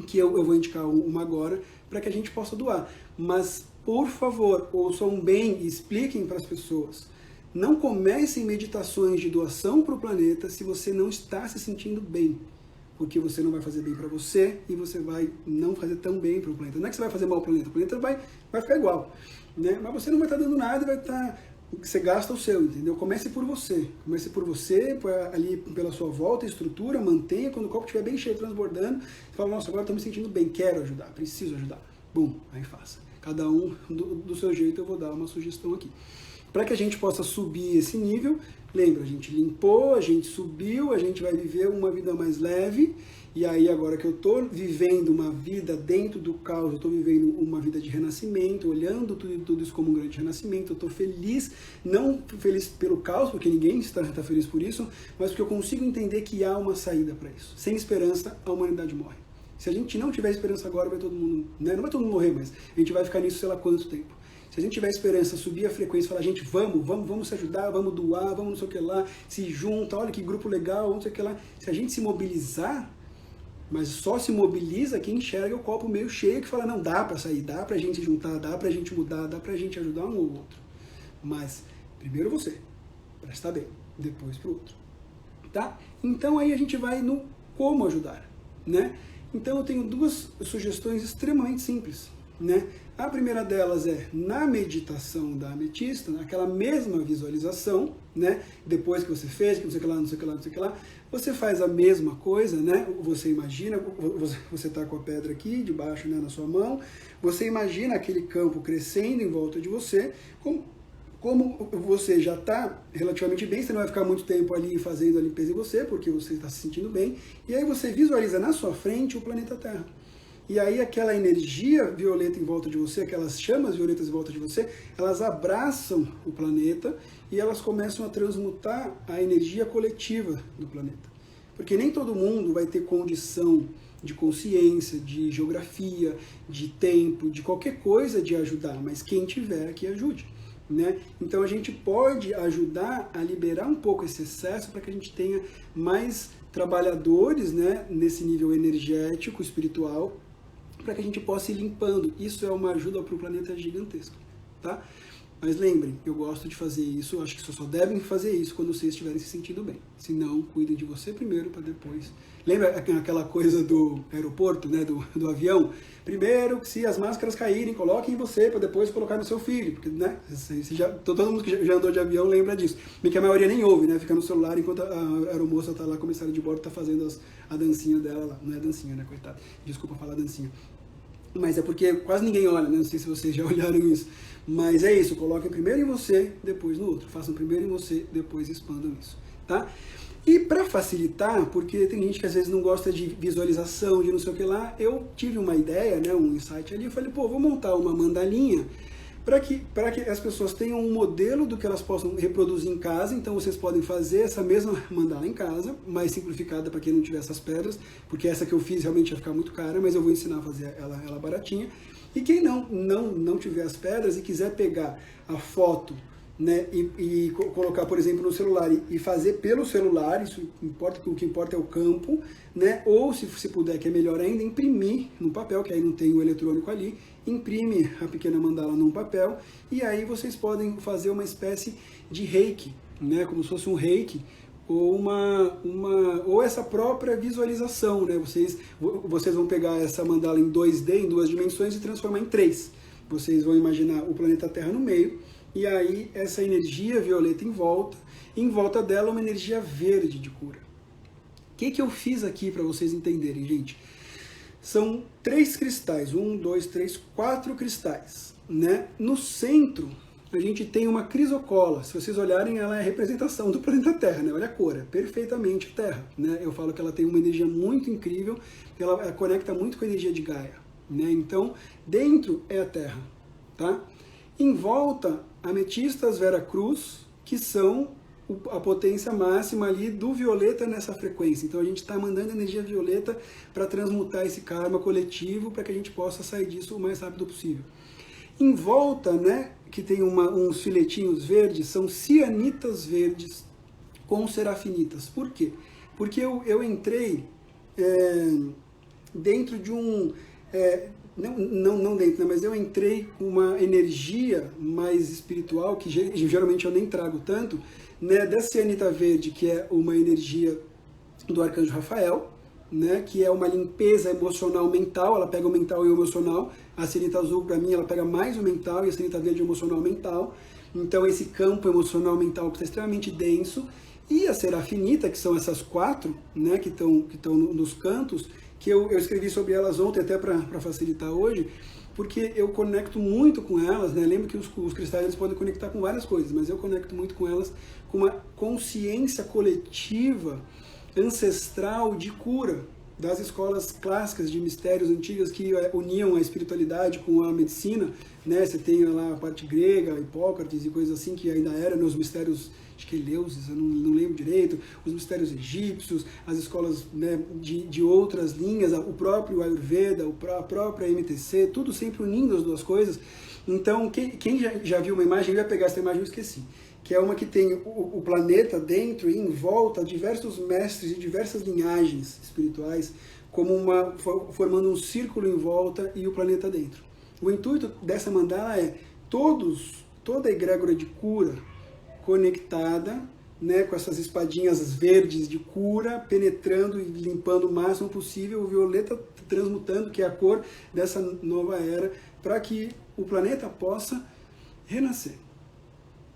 que eu vou indicar uma agora, para que a gente possa doar. Mas, por favor, ouçam bem e expliquem para as pessoas. Não comecem meditações de doação para o planeta se você não está se sentindo bem. Porque você não vai fazer bem para você e você vai não fazer tão bem para o planeta. Não é que você vai fazer mal ao planeta, o planeta vai ficar igual. Né? Mas você não vai estar dando nada e vai estar... Você gasta o seu, entendeu? Comece por você. Comece por você, ali pela sua volta, estrutura, mantenha. Quando o copo estiver bem cheio, transbordando, você fala, nossa, agora estou me sentindo bem, quero ajudar, preciso ajudar. Bum, aí faça. Cada um do seu jeito, eu vou dar uma sugestão aqui. Para que a gente possa subir esse nível, lembra, a gente limpou, a gente subiu, a gente vai viver uma vida mais leve, e aí agora que eu estou vivendo uma vida dentro do caos, eu estou vivendo uma vida de renascimento, olhando tudo isso como um grande renascimento, eu estou feliz, não feliz pelo caos, porque ninguém está feliz por isso, mas porque eu consigo entender que há uma saída para isso. Sem esperança, a humanidade morre. Se a gente não tiver esperança agora, vai todo mundo, né? Não vai todo mundo morrer, mas a gente vai ficar nisso sei lá quanto tempo. Se a gente tiver esperança, subir a frequência, falar, gente, vamos se ajudar, vamos doar, vamos não sei o que lá, se junta, olha que grupo legal, não sei o que lá. Se a gente se mobilizar, mas só se mobiliza quem enxerga o copo meio cheio, que fala, não, dá para sair, dá pra gente se juntar, dá pra gente mudar, dá pra gente ajudar um ou outro. Mas, primeiro você, para estar bem, depois pro outro. Tá? Então aí a gente vai no como ajudar, né? Então eu tenho duas sugestões extremamente simples, né? A primeira delas é na meditação da ametista, naquela mesma visualização, né? Depois que você fez, que não sei o que lá, não sei o que lá, não sei o que lá, você faz a mesma coisa, né? Você imagina, você está com a pedra aqui debaixo, né, na sua mão, você imagina aquele campo crescendo em volta de você, como você já está relativamente bem, você não vai ficar muito tempo ali fazendo a limpeza em você, porque você está se sentindo bem, e aí você visualiza na sua frente o planeta Terra. E aí aquela energia violeta em volta de você, aquelas chamas violetas em volta de você, elas abraçam o planeta e elas começam a transmutar a energia coletiva do planeta. Porque nem todo mundo vai ter condição de consciência, de geografia, de tempo, de qualquer coisa de ajudar, mas quem tiver que ajude. Né? Então a gente pode ajudar a liberar um pouco esse excesso para que a gente tenha mais trabalhadores, né, nesse nível energético, espiritual, para que a gente possa ir limpando. Isso é uma ajuda para o planeta gigantesca, tá? Mas lembrem, eu gosto de fazer isso, acho que só devem fazer isso quando vocês estiverem se sentindo bem. Se não, cuidem de você primeiro para depois. Lembra aquela coisa do aeroporto, né, do avião? Primeiro, se as máscaras caírem, coloquem em você para depois colocar no seu filho. Porque, né, todo mundo que já andou de avião lembra disso. Bem que a maioria nem ouve, né? Fica no celular enquanto a aeromoça está lá, a comissária de bordo, está fazendo a dancinha dela lá. Não é dancinha, né, coitada? Desculpa falar dancinha. Mas é porque quase ninguém olha, né? Não sei se vocês já olharam isso. Mas é isso, coloquem primeiro em você, depois no outro. Façam primeiro em você, depois expandam isso, tá? E para facilitar, porque tem gente que às vezes não gosta de visualização, de não sei o que lá, eu tive uma ideia, né, um insight ali, eu falei, pô, vou montar uma mandalinha para que as pessoas tenham um modelo do que elas possam reproduzir em casa. Então vocês podem fazer essa mesma mandala em casa, mais simplificada para quem não tiver essas pedras, porque essa que eu fiz realmente ia ficar muito cara, mas eu vou ensinar a fazer ela baratinha. E quem não tiver as pedras e quiser pegar a foto, né, e colocar, por exemplo, no celular e fazer pelo celular, isso importa, o que importa é o campo, né, ou se puder, que é melhor ainda, imprimir no papel, que aí não tem o eletrônico ali, imprime a pequena mandala num papel, e aí vocês podem fazer uma espécie de reiki, né, como se fosse um reiki, ou essa própria visualização, né? Vocês vão pegar essa mandala em 2D, em duas dimensões, e transformar em 3. Vocês vão imaginar o planeta Terra no meio, e aí essa energia violeta em volta dela uma energia verde de cura. O que eu fiz aqui para vocês entenderem, gente? São 3 cristais, 1, 2, 3, 4 cristais, né? No centro a gente tem uma crisocola. Se vocês olharem, ela é a representação do planeta Terra, né? Olha a cor, é perfeitamente Terra, né? Eu falo que ela tem uma energia muito incrível, ela conecta muito com a energia de Gaia, né? Então, dentro é a Terra, tá? Em volta, ametistas Vera Cruz, que são a potência máxima ali do violeta nessa frequência. Então a gente está mandando energia violeta para transmutar esse karma coletivo, para que a gente possa sair disso o mais rápido possível. Em volta, né, que tem uns filetinhos verdes, são cianitas verdes com serafinitas. Por quê? Porque eu entrei dentro de um... não dentro, né, mas eu entrei com uma energia mais espiritual, que geralmente eu nem trago tanto, né, da cianita verde, que é uma energia do arcanjo Rafael, né, que é uma limpeza emocional mental, ela pega o mental e o emocional. A cianita azul, para mim, ela pega mais o mental, e a cianita verde o emocional mental. Então esse campo emocional mental que está extremamente denso, e a serafinita, que são essas 4, né, que estão nos cantos, que eu escrevi sobre elas ontem até para facilitar hoje, porque eu conecto muito com elas, né? Lembro que os cristais eles podem conectar com várias coisas, mas eu conecto muito com elas com uma consciência coletiva, ancestral de cura, das escolas clássicas de mistérios antigas que uniam a espiritualidade com a medicina, né? Você tem lá a parte grega, Hipócrates e coisas assim, que ainda eram nos mistérios, acho que Eleusis, eu não lembro direito, os mistérios egípcios, as escolas, né, de outras linhas, o próprio Ayurveda, a própria MTC, tudo sempre unindo as duas coisas. Então, quem já viu uma imagem, eu ia pegar essa imagem e eu esqueci, que é uma que tem o planeta dentro e em volta diversos mestres de diversas linhagens espirituais, como formando um círculo em volta e o planeta dentro. O intuito dessa mandala é toda a egrégora de cura conectada, né, com essas espadinhas verdes de cura, penetrando e limpando o máximo possível, o violeta transmutando, que é a cor dessa nova era, para que o planeta possa renascer.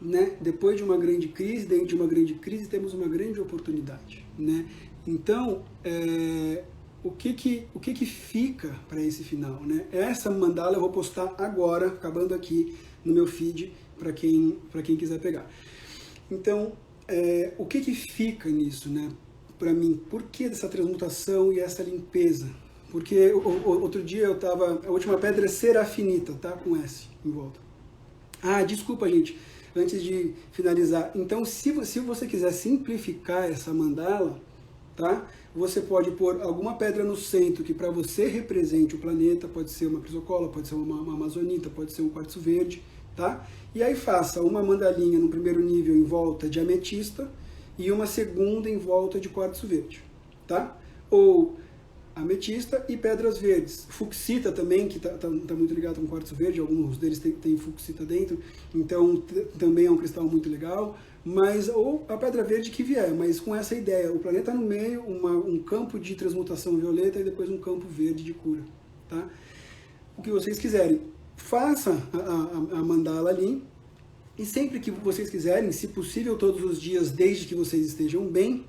Né? Depois de uma grande crise, dentro de uma grande crise, temos uma grande oportunidade. Né? Então, o que fica para esse final? Né? Essa mandala eu vou postar agora, acabando aqui no meu feed, para quem quiser pegar. Então, o que fica nisso, né? Para mim? Por que dessa transmutação e essa limpeza? Porque outro dia a última pedra é serafinita, tá? Com S em volta. Ah, desculpa, gente, antes de finalizar. Então, se você quiser simplificar essa mandala, tá? Você pode pôr alguma pedra no centro que para você represente o planeta, pode ser uma crisocola, pode ser uma amazonita, pode ser um quartzo verde, tá? E aí faça uma mandalinha no primeiro nível em volta de ametista e uma segunda em volta de quartzo verde, tá? Ou ametista e pedras verdes. Fucsita também, que tá muito ligado com quartzo verde, alguns deles tem fucsita dentro, então também é um cristal muito legal, mas ou a pedra verde que vier, mas com essa ideia, o planeta no meio, um campo de transmutação violeta e depois um campo verde de cura, tá? O que vocês quiserem. Faça a mandala ali, e sempre que vocês quiserem, se possível todos os dias, desde que vocês estejam bem,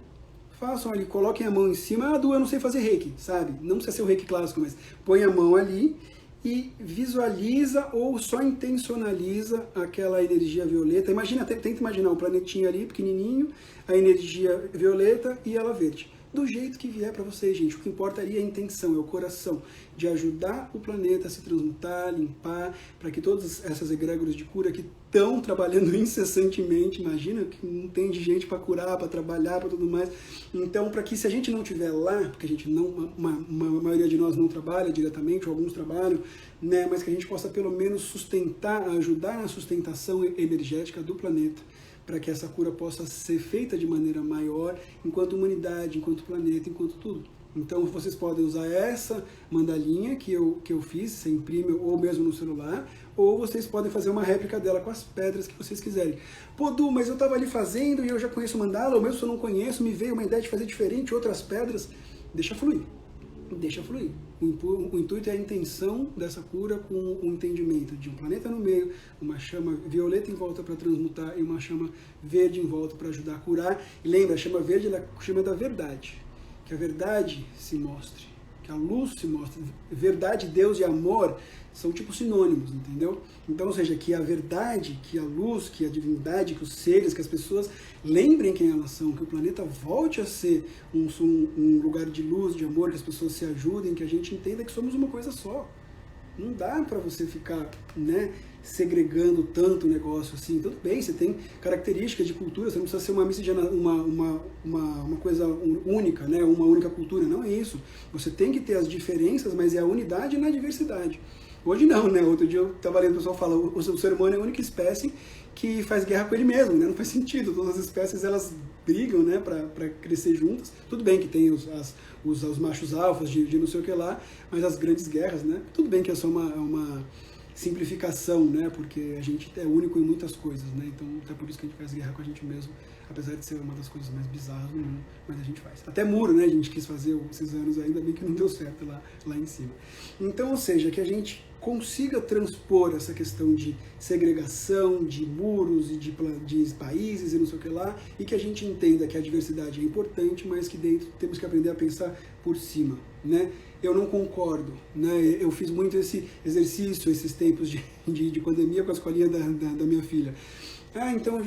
façam ali, coloquem a mão em cima. Ah, Du, eu não sei fazer reiki, sabe? Não precisa ser o reiki clássico, mas põe a mão ali e visualiza ou só intencionaliza aquela energia violeta. Tenta imaginar um planetinha ali, pequenininho, a energia violeta e ela verde. Do jeito que vier para vocês, gente. O que importa ali é a intenção, é o coração, de ajudar o planeta a se transmutar, limpar, para que todas essas egrégoras de cura que estão trabalhando incessantemente, imagina que não tem de gente para curar, para trabalhar, para tudo mais. Então, para que se a gente não estiver lá, porque a gente não, uma maioria de nós não trabalha diretamente, ou alguns trabalham, né, mas que a gente possa pelo menos sustentar, ajudar na sustentação energética do planeta, para que essa cura possa ser feita de maneira maior, enquanto humanidade, enquanto planeta, enquanto tudo. Então vocês podem usar essa mandalinha que eu fiz, você imprime ou mesmo no celular, ou vocês podem fazer uma réplica dela com as pedras que vocês quiserem. Pô, Du, mas eu estava ali fazendo e eu já conheço mandala, ou mesmo se eu não conheço, me veio uma ideia de fazer diferente, outras pedras. Deixa fluir. Deixa fluir. O intuito é a intenção dessa cura com o entendimento de um planeta no meio, uma chama violeta em volta para transmutar e uma chama verde em volta para ajudar a curar. E lembra, a chama verde é a chama da verdade. Que a verdade se mostre, que a luz se mostre. Verdade, Deus e amor são tipo sinônimos, entendeu? Então, ou seja, que a verdade, que a luz, que a divindade, que os seres, que as pessoas lembrem quem elas são, que o planeta volte a ser um lugar de luz, de amor, que as pessoas se ajudem, que a gente entenda que somos uma coisa só. Não dá para você ficar, né, segregando tanto o negócio assim. Tudo bem, você tem características de cultura, você não precisa ser uma miscigenação, uma coisa única, né, uma única cultura. Não é isso. Você tem que ter as diferenças, mas é a unidade na diversidade. Hoje não, né? Outro dia eu estava lendo o pessoal falar, o ser humano é a única espécie que faz guerra com ele mesmo, né? Não faz sentido. Todas as espécies, elas brigam, né, para crescer juntas. Tudo bem que tem os machos alfas de não sei o que lá, mas as grandes guerras, né? Tudo bem que é só uma simplificação, né? Porque a gente é único em muitas coisas, né? Então, até por isso que a gente faz guerra com a gente mesmo, apesar de ser uma das coisas mais bizarras do mundo, mas a gente faz. Até muro, né? A gente quis fazer esses anos, ainda bem que não deu certo lá em cima. Então, ou seja, que a gente consiga transpor essa questão de segregação, de muros e de países e não sei o que lá, e que a gente entenda que a diversidade é importante, mas que dentro temos que aprender a pensar por cima, né? Eu não concordo, né? Eu fiz muito esse exercício, esses tempos de pandemia com a escolinha da minha filha. Então,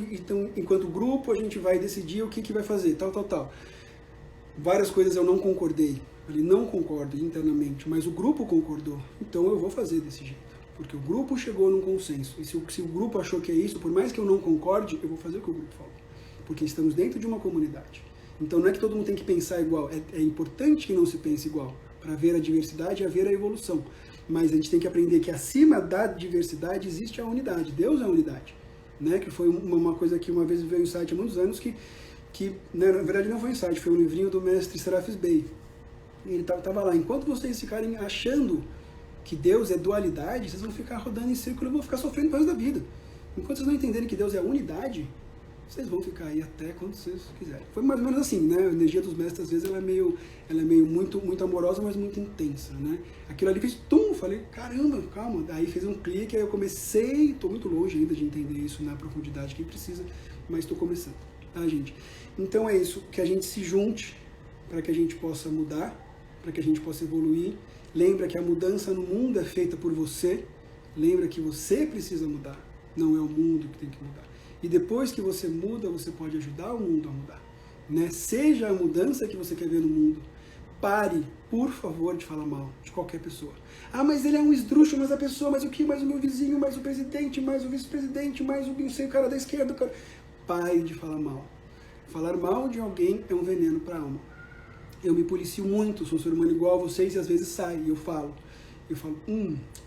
enquanto grupo, a gente vai decidir o que vai fazer, tal. Várias coisas eu não concordei. Ele não concordo internamente, mas o grupo concordou. Então eu vou fazer desse jeito. Porque o grupo chegou num consenso. E se o grupo achou que é isso, por mais que eu não concorde, eu vou fazer o que o grupo falou. Porque estamos dentro de uma comunidade. Então não é que todo mundo tem que pensar igual. É importante que não se pense igual. Para ver a diversidade e haver a evolução. Mas a gente tem que aprender que acima da diversidade existe a unidade. Deus é a unidade. Né? Que foi uma coisa que uma vez veio um insight há muitos anos que né, na verdade não foi um insight, foi um livrinho do mestre Serafis Bey. Ele estava lá, enquanto vocês ficarem achando que Deus é dualidade, vocês vão ficar rodando em círculo e vão ficar sofrendo o resto da vida. Enquanto vocês não entenderem que Deus é unidade, vocês vão ficar aí até quando vocês quiserem. Foi mais ou menos assim, né? A energia dos mestres, às vezes, ela é meio muito amorosa, mas muito intensa, né? Aquilo ali fez tum, falei, caramba, calma. Aí fez um clique, aí eu comecei, estou muito longe ainda de entender isso na profundidade que precisa, mas estou começando, tá, gente? Então é isso, que a gente se junte para que a gente possa mudar, para que a gente possa evoluir. Lembra que a mudança no mundo é feita por você. Lembra que você precisa mudar, não é o mundo que tem que mudar. E depois que você muda, você pode ajudar o mundo a mudar. Né? Seja a mudança que você quer ver no mundo. Pare, por favor, de falar mal de qualquer pessoa. Mas ele é um esdrúxulo, mas a pessoa, mais o que? Mais o meu vizinho, mais o presidente, mais o vice-presidente, mais o não sei, o cara da esquerda. Cara... Pare de falar mal. Falar mal de alguém é um veneno para a alma. Eu me policio muito, sou um ser humano igual a vocês e às vezes sai e eu falo,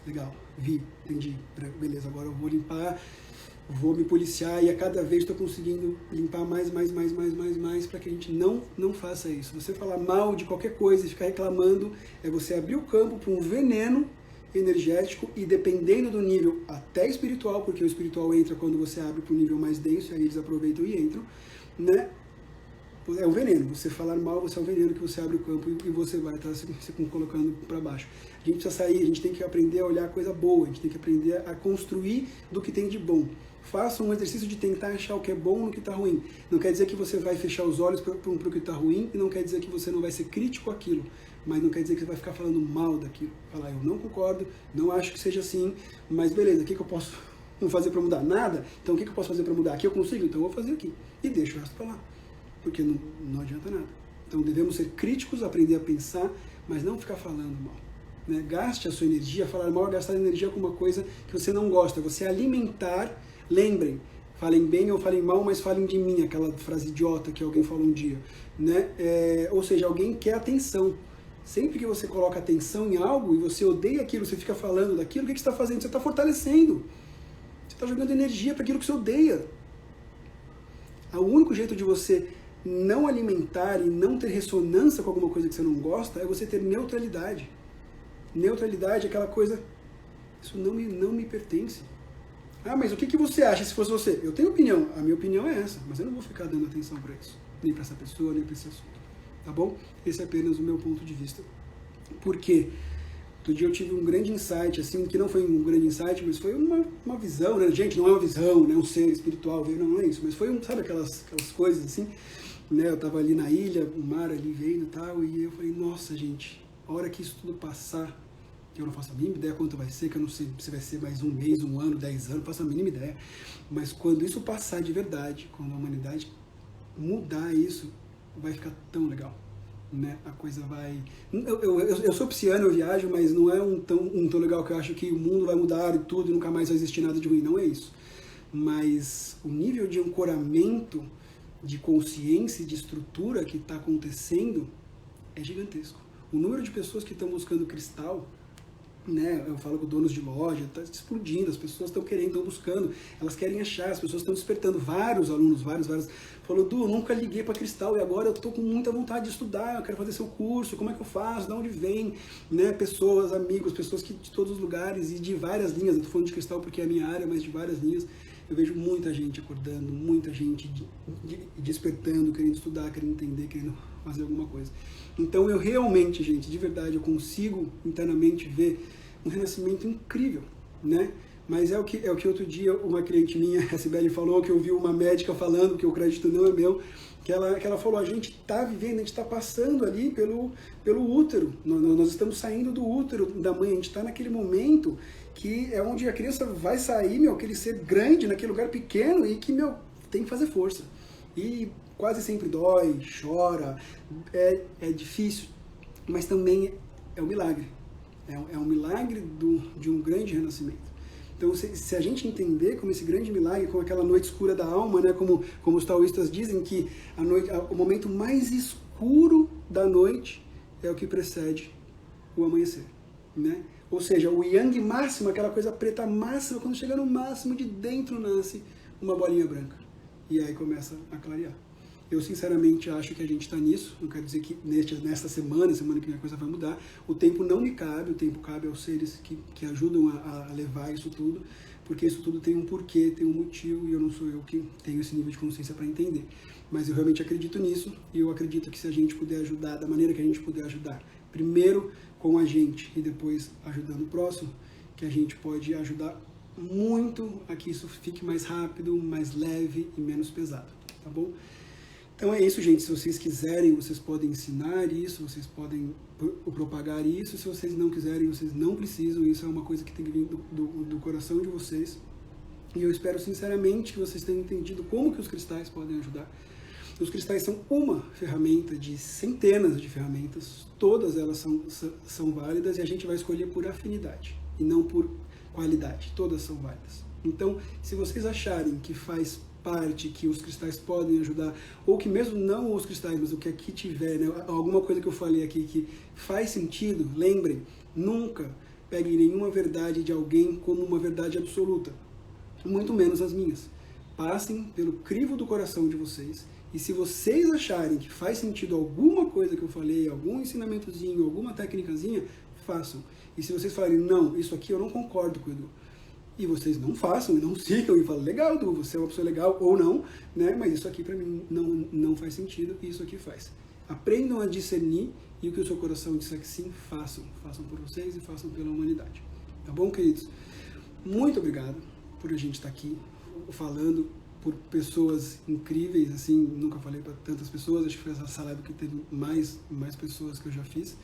legal, vi, entendi, beleza, agora eu vou limpar, vou me policiar e a cada vez estou conseguindo limpar mais para que a gente não faça isso. Você falar mal de qualquer coisa e ficar reclamando é você abrir o campo para um veneno energético e dependendo do nível até espiritual, porque o espiritual entra quando você abre para um nível mais denso e aí eles aproveitam e entram, né? É um veneno, você falar mal, você é um veneno que você abre o campo e você vai estar se colocando para baixo. A gente precisa sair, a gente tem que aprender a olhar a coisa boa, a gente tem que aprender a construir do que tem de bom. Faça um exercício de tentar achar o que é bom no que está ruim. Não quer dizer que você vai fechar os olhos para o que está ruim e não quer dizer que você não vai ser crítico àquilo, mas não quer dizer que você vai ficar falando mal daquilo. Falar, eu não concordo, não acho que seja assim, mas beleza, o que eu posso fazer para mudar? Nada? Então o que eu posso fazer para mudar? Aqui eu consigo? Então eu vou fazer aqui. E deixo o resto para lá. Porque não adianta nada. Então devemos ser críticos, aprender a pensar, mas não ficar falando mal. Né? Gaste a sua energia, falar mal é gastar energia com uma coisa que você não gosta. Você alimentar, lembrem, falem bem ou falem mal, mas falem de mim, aquela frase idiota que alguém falou um dia. Né? Ou seja, alguém quer atenção. Sempre que você coloca atenção em algo e você odeia aquilo, você fica falando daquilo, o que você está fazendo? Você está fortalecendo. Você está jogando energia para aquilo que você odeia. O único jeito de você não alimentar e não ter ressonância com alguma coisa que você não gosta é você ter neutralidade. Neutralidade é aquela coisa, isso não me pertence. Mas o que você acha se fosse você? Eu tenho opinião, a minha opinião é essa, mas eu não vou ficar dando atenção para isso, nem para essa pessoa, nem para esse assunto. Tá bom? Esse é apenas o meu ponto de vista. Por quê? Outro dia eu tive um grande insight, assim, que não foi um grande insight, mas foi uma visão, né? Gente, não é uma visão, né? Um ser espiritual, não é isso, mas foi, sabe aquelas coisas assim, né? Eu tava ali na ilha, o mar ali veio e tal, e eu falei, nossa, gente, a hora que isso tudo passar, que eu não faço a mínima ideia quanto vai ser, que eu não sei se vai ser mais um mês, um ano, 10 anos, não faço a mínima ideia, mas quando isso passar de verdade, quando a humanidade mudar isso, vai ficar tão legal. Né? A coisa vai... Eu sou pisciano, eu viajo, mas não é um tão legal que eu acho que o mundo vai mudar e tudo, e nunca mais vai existir nada de ruim, não é isso. Mas o nível de ancoramento, de consciência e de estrutura que está acontecendo é gigantesco. O número de pessoas que estão buscando cristal né? Eu falo com donos de loja, está explodindo, as pessoas estão querendo, estão buscando, elas querem achar, as pessoas estão despertando. Vários alunos, vários, falou, Du, nunca liguei para Cristal e agora eu estou com muita vontade de estudar, eu quero fazer seu curso, como é que eu faço, de onde vem, né? Pessoas, amigos, pessoas que, de todos os lugares e de várias linhas, eu estou falando de Cristal porque é a minha área, mas de várias linhas. Eu vejo muita gente acordando, muita gente despertando, querendo estudar, querendo entender, querendo fazer alguma coisa. Então eu realmente, gente, de verdade, eu consigo internamente ver um renascimento incrível, né? Mas é o que outro dia uma cliente minha, a Sibeli, falou, que eu vi uma médica falando, que o crédito não é meu, que ela falou, a gente está vivendo, a gente está passando ali pelo útero, nós estamos saindo do útero da mãe, a gente está naquele momento que é onde a criança vai sair, aquele ser grande, naquele lugar pequeno e que, tem que fazer força. E quase sempre dói, chora, é difícil, mas também é um milagre. É um milagre de um grande renascimento. Então, se a gente entender como esse grande milagre, como aquela noite escura da alma, né, como os taoístas dizem que o momento mais escuro da noite é o que precede o amanhecer, né? Ou seja, o yang máximo, aquela coisa preta máxima, quando chega no máximo, de dentro nasce uma bolinha branca. E aí começa a clarear. Eu sinceramente acho que a gente está nisso, não quero dizer que nesta semana que vem a coisa vai mudar. O tempo não me cabe, o tempo cabe aos seres que ajudam a levar isso tudo, porque isso tudo tem um porquê, tem um motivo, e eu não sou eu que tenho esse nível de consciência para entender. Mas eu realmente acredito nisso, e eu acredito que se a gente puder ajudar da maneira que a gente puder ajudar, primeiro com a gente e depois ajudando o próximo, que a gente pode ajudar muito a que isso fique mais rápido, mais leve e menos pesado, tá bom? Então é isso, gente. Se vocês quiserem, vocês podem ensinar isso, vocês podem propagar isso. Se vocês não quiserem, vocês não precisam. Isso é uma coisa que tem que vir do coração de vocês. E eu espero sinceramente que vocês tenham entendido como que os cristais podem ajudar. Os cristais são uma ferramenta de centenas de ferramentas. Todas elas são válidas e a gente vai escolher por afinidade e não por qualidade. Todas são válidas. Então, se vocês acharem que faz parte, que os cristais podem ajudar, ou que mesmo não os cristais, mas o que aqui tiver, né, alguma coisa que eu falei aqui que faz sentido, lembrem, nunca peguem nenhuma verdade de alguém como uma verdade absoluta, muito menos as minhas. Passem pelo crivo do coração de vocês, e se vocês acharem que faz sentido alguma coisa que eu falei, algum ensinamentozinho, alguma técnicazinha, façam. E se vocês falarem, não, isso aqui eu não concordo com o Edu, e vocês não façam, e não sigam, e falam, legal, Edu, você é uma pessoa legal, ou não, né? Mas isso aqui para mim não faz sentido, e isso aqui faz. Aprendam a discernir, e o que o seu coração disser que sim, façam. Façam por vocês e façam pela humanidade. Tá bom, queridos? Muito obrigado por a gente estar aqui falando, por pessoas incríveis, assim, nunca falei para tantas pessoas, acho que foi essa live que teve mais pessoas que eu já fiz.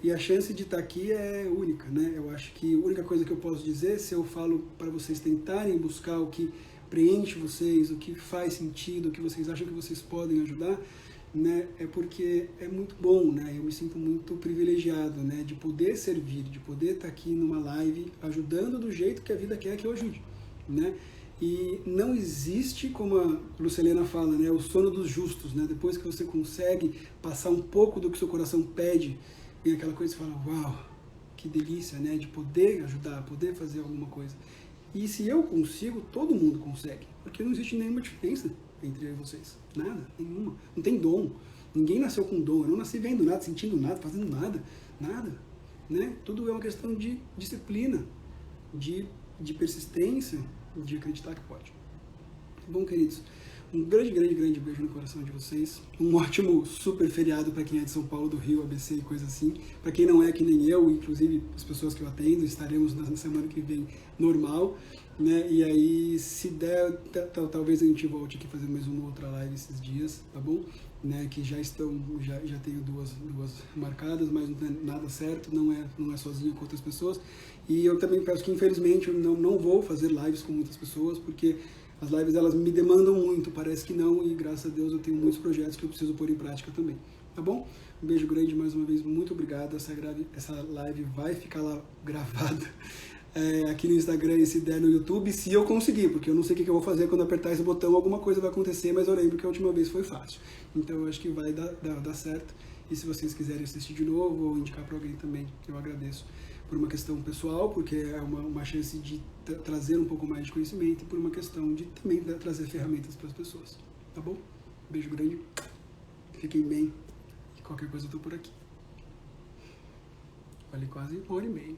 E a chance de estar aqui é única, né? Eu acho que a única coisa que eu posso dizer, se eu falo para vocês tentarem buscar o que preenche vocês, o que faz sentido, o que vocês acham que vocês podem ajudar, né? É porque é muito bom, né? Eu me sinto muito privilegiado, né? De poder servir, de poder estar aqui numa live ajudando do jeito que a vida quer que eu ajude, né? E não existe, como a Lucilena fala, né, o sono dos justos, né? Depois que você consegue passar um pouco do que seu coração pede, vem aquela coisa e você fala, uau, que delícia, né, de poder ajudar, poder fazer alguma coisa. E se eu consigo, todo mundo consegue, porque não existe nenhuma diferença entre eu e vocês, nada, nenhuma, não tem dom, ninguém nasceu com dom, eu não nasci vendo nada, sentindo nada, fazendo nada, né? Tudo é uma questão de disciplina, de persistência, de acreditar que pode. Bom, queridos, um grande beijo no coração de vocês. Um ótimo super feriado para quem é de São Paulo, do Rio, ABC e coisa assim. Para quem não é, que nem eu, inclusive as pessoas que eu atendo, estaremos na semana que vem normal, né? E aí, se der, talvez a gente volte aqui fazer mais uma outra live esses dias, tá bom? Né, que já tenho duas marcadas, mas não tem nada certo, não é sozinho com outras pessoas. E eu também peço que, infelizmente, eu não vou fazer lives com muitas pessoas, porque as lives elas me demandam muito, parece que não, e graças a Deus eu tenho muitos projetos que eu preciso pôr em prática também, tá bom? Um beijo grande mais uma vez, muito obrigado. Essa live vai ficar lá gravada aqui no Instagram e se der no YouTube, se eu conseguir, porque eu não sei o que eu vou fazer quando apertar esse botão, alguma coisa vai acontecer, mas eu lembro que a última vez foi fácil. Então eu acho que vai dar certo. E se vocês quiserem assistir de novo ou indicar para alguém também, eu agradeço. Por uma questão pessoal, porque é uma chance de trazer um pouco mais de conhecimento, e por uma questão de também trazer ferramentas para as pessoas. Tá bom? Beijo grande. Fiquem bem. E qualquer coisa eu tô por aqui. Falei quase 1h30.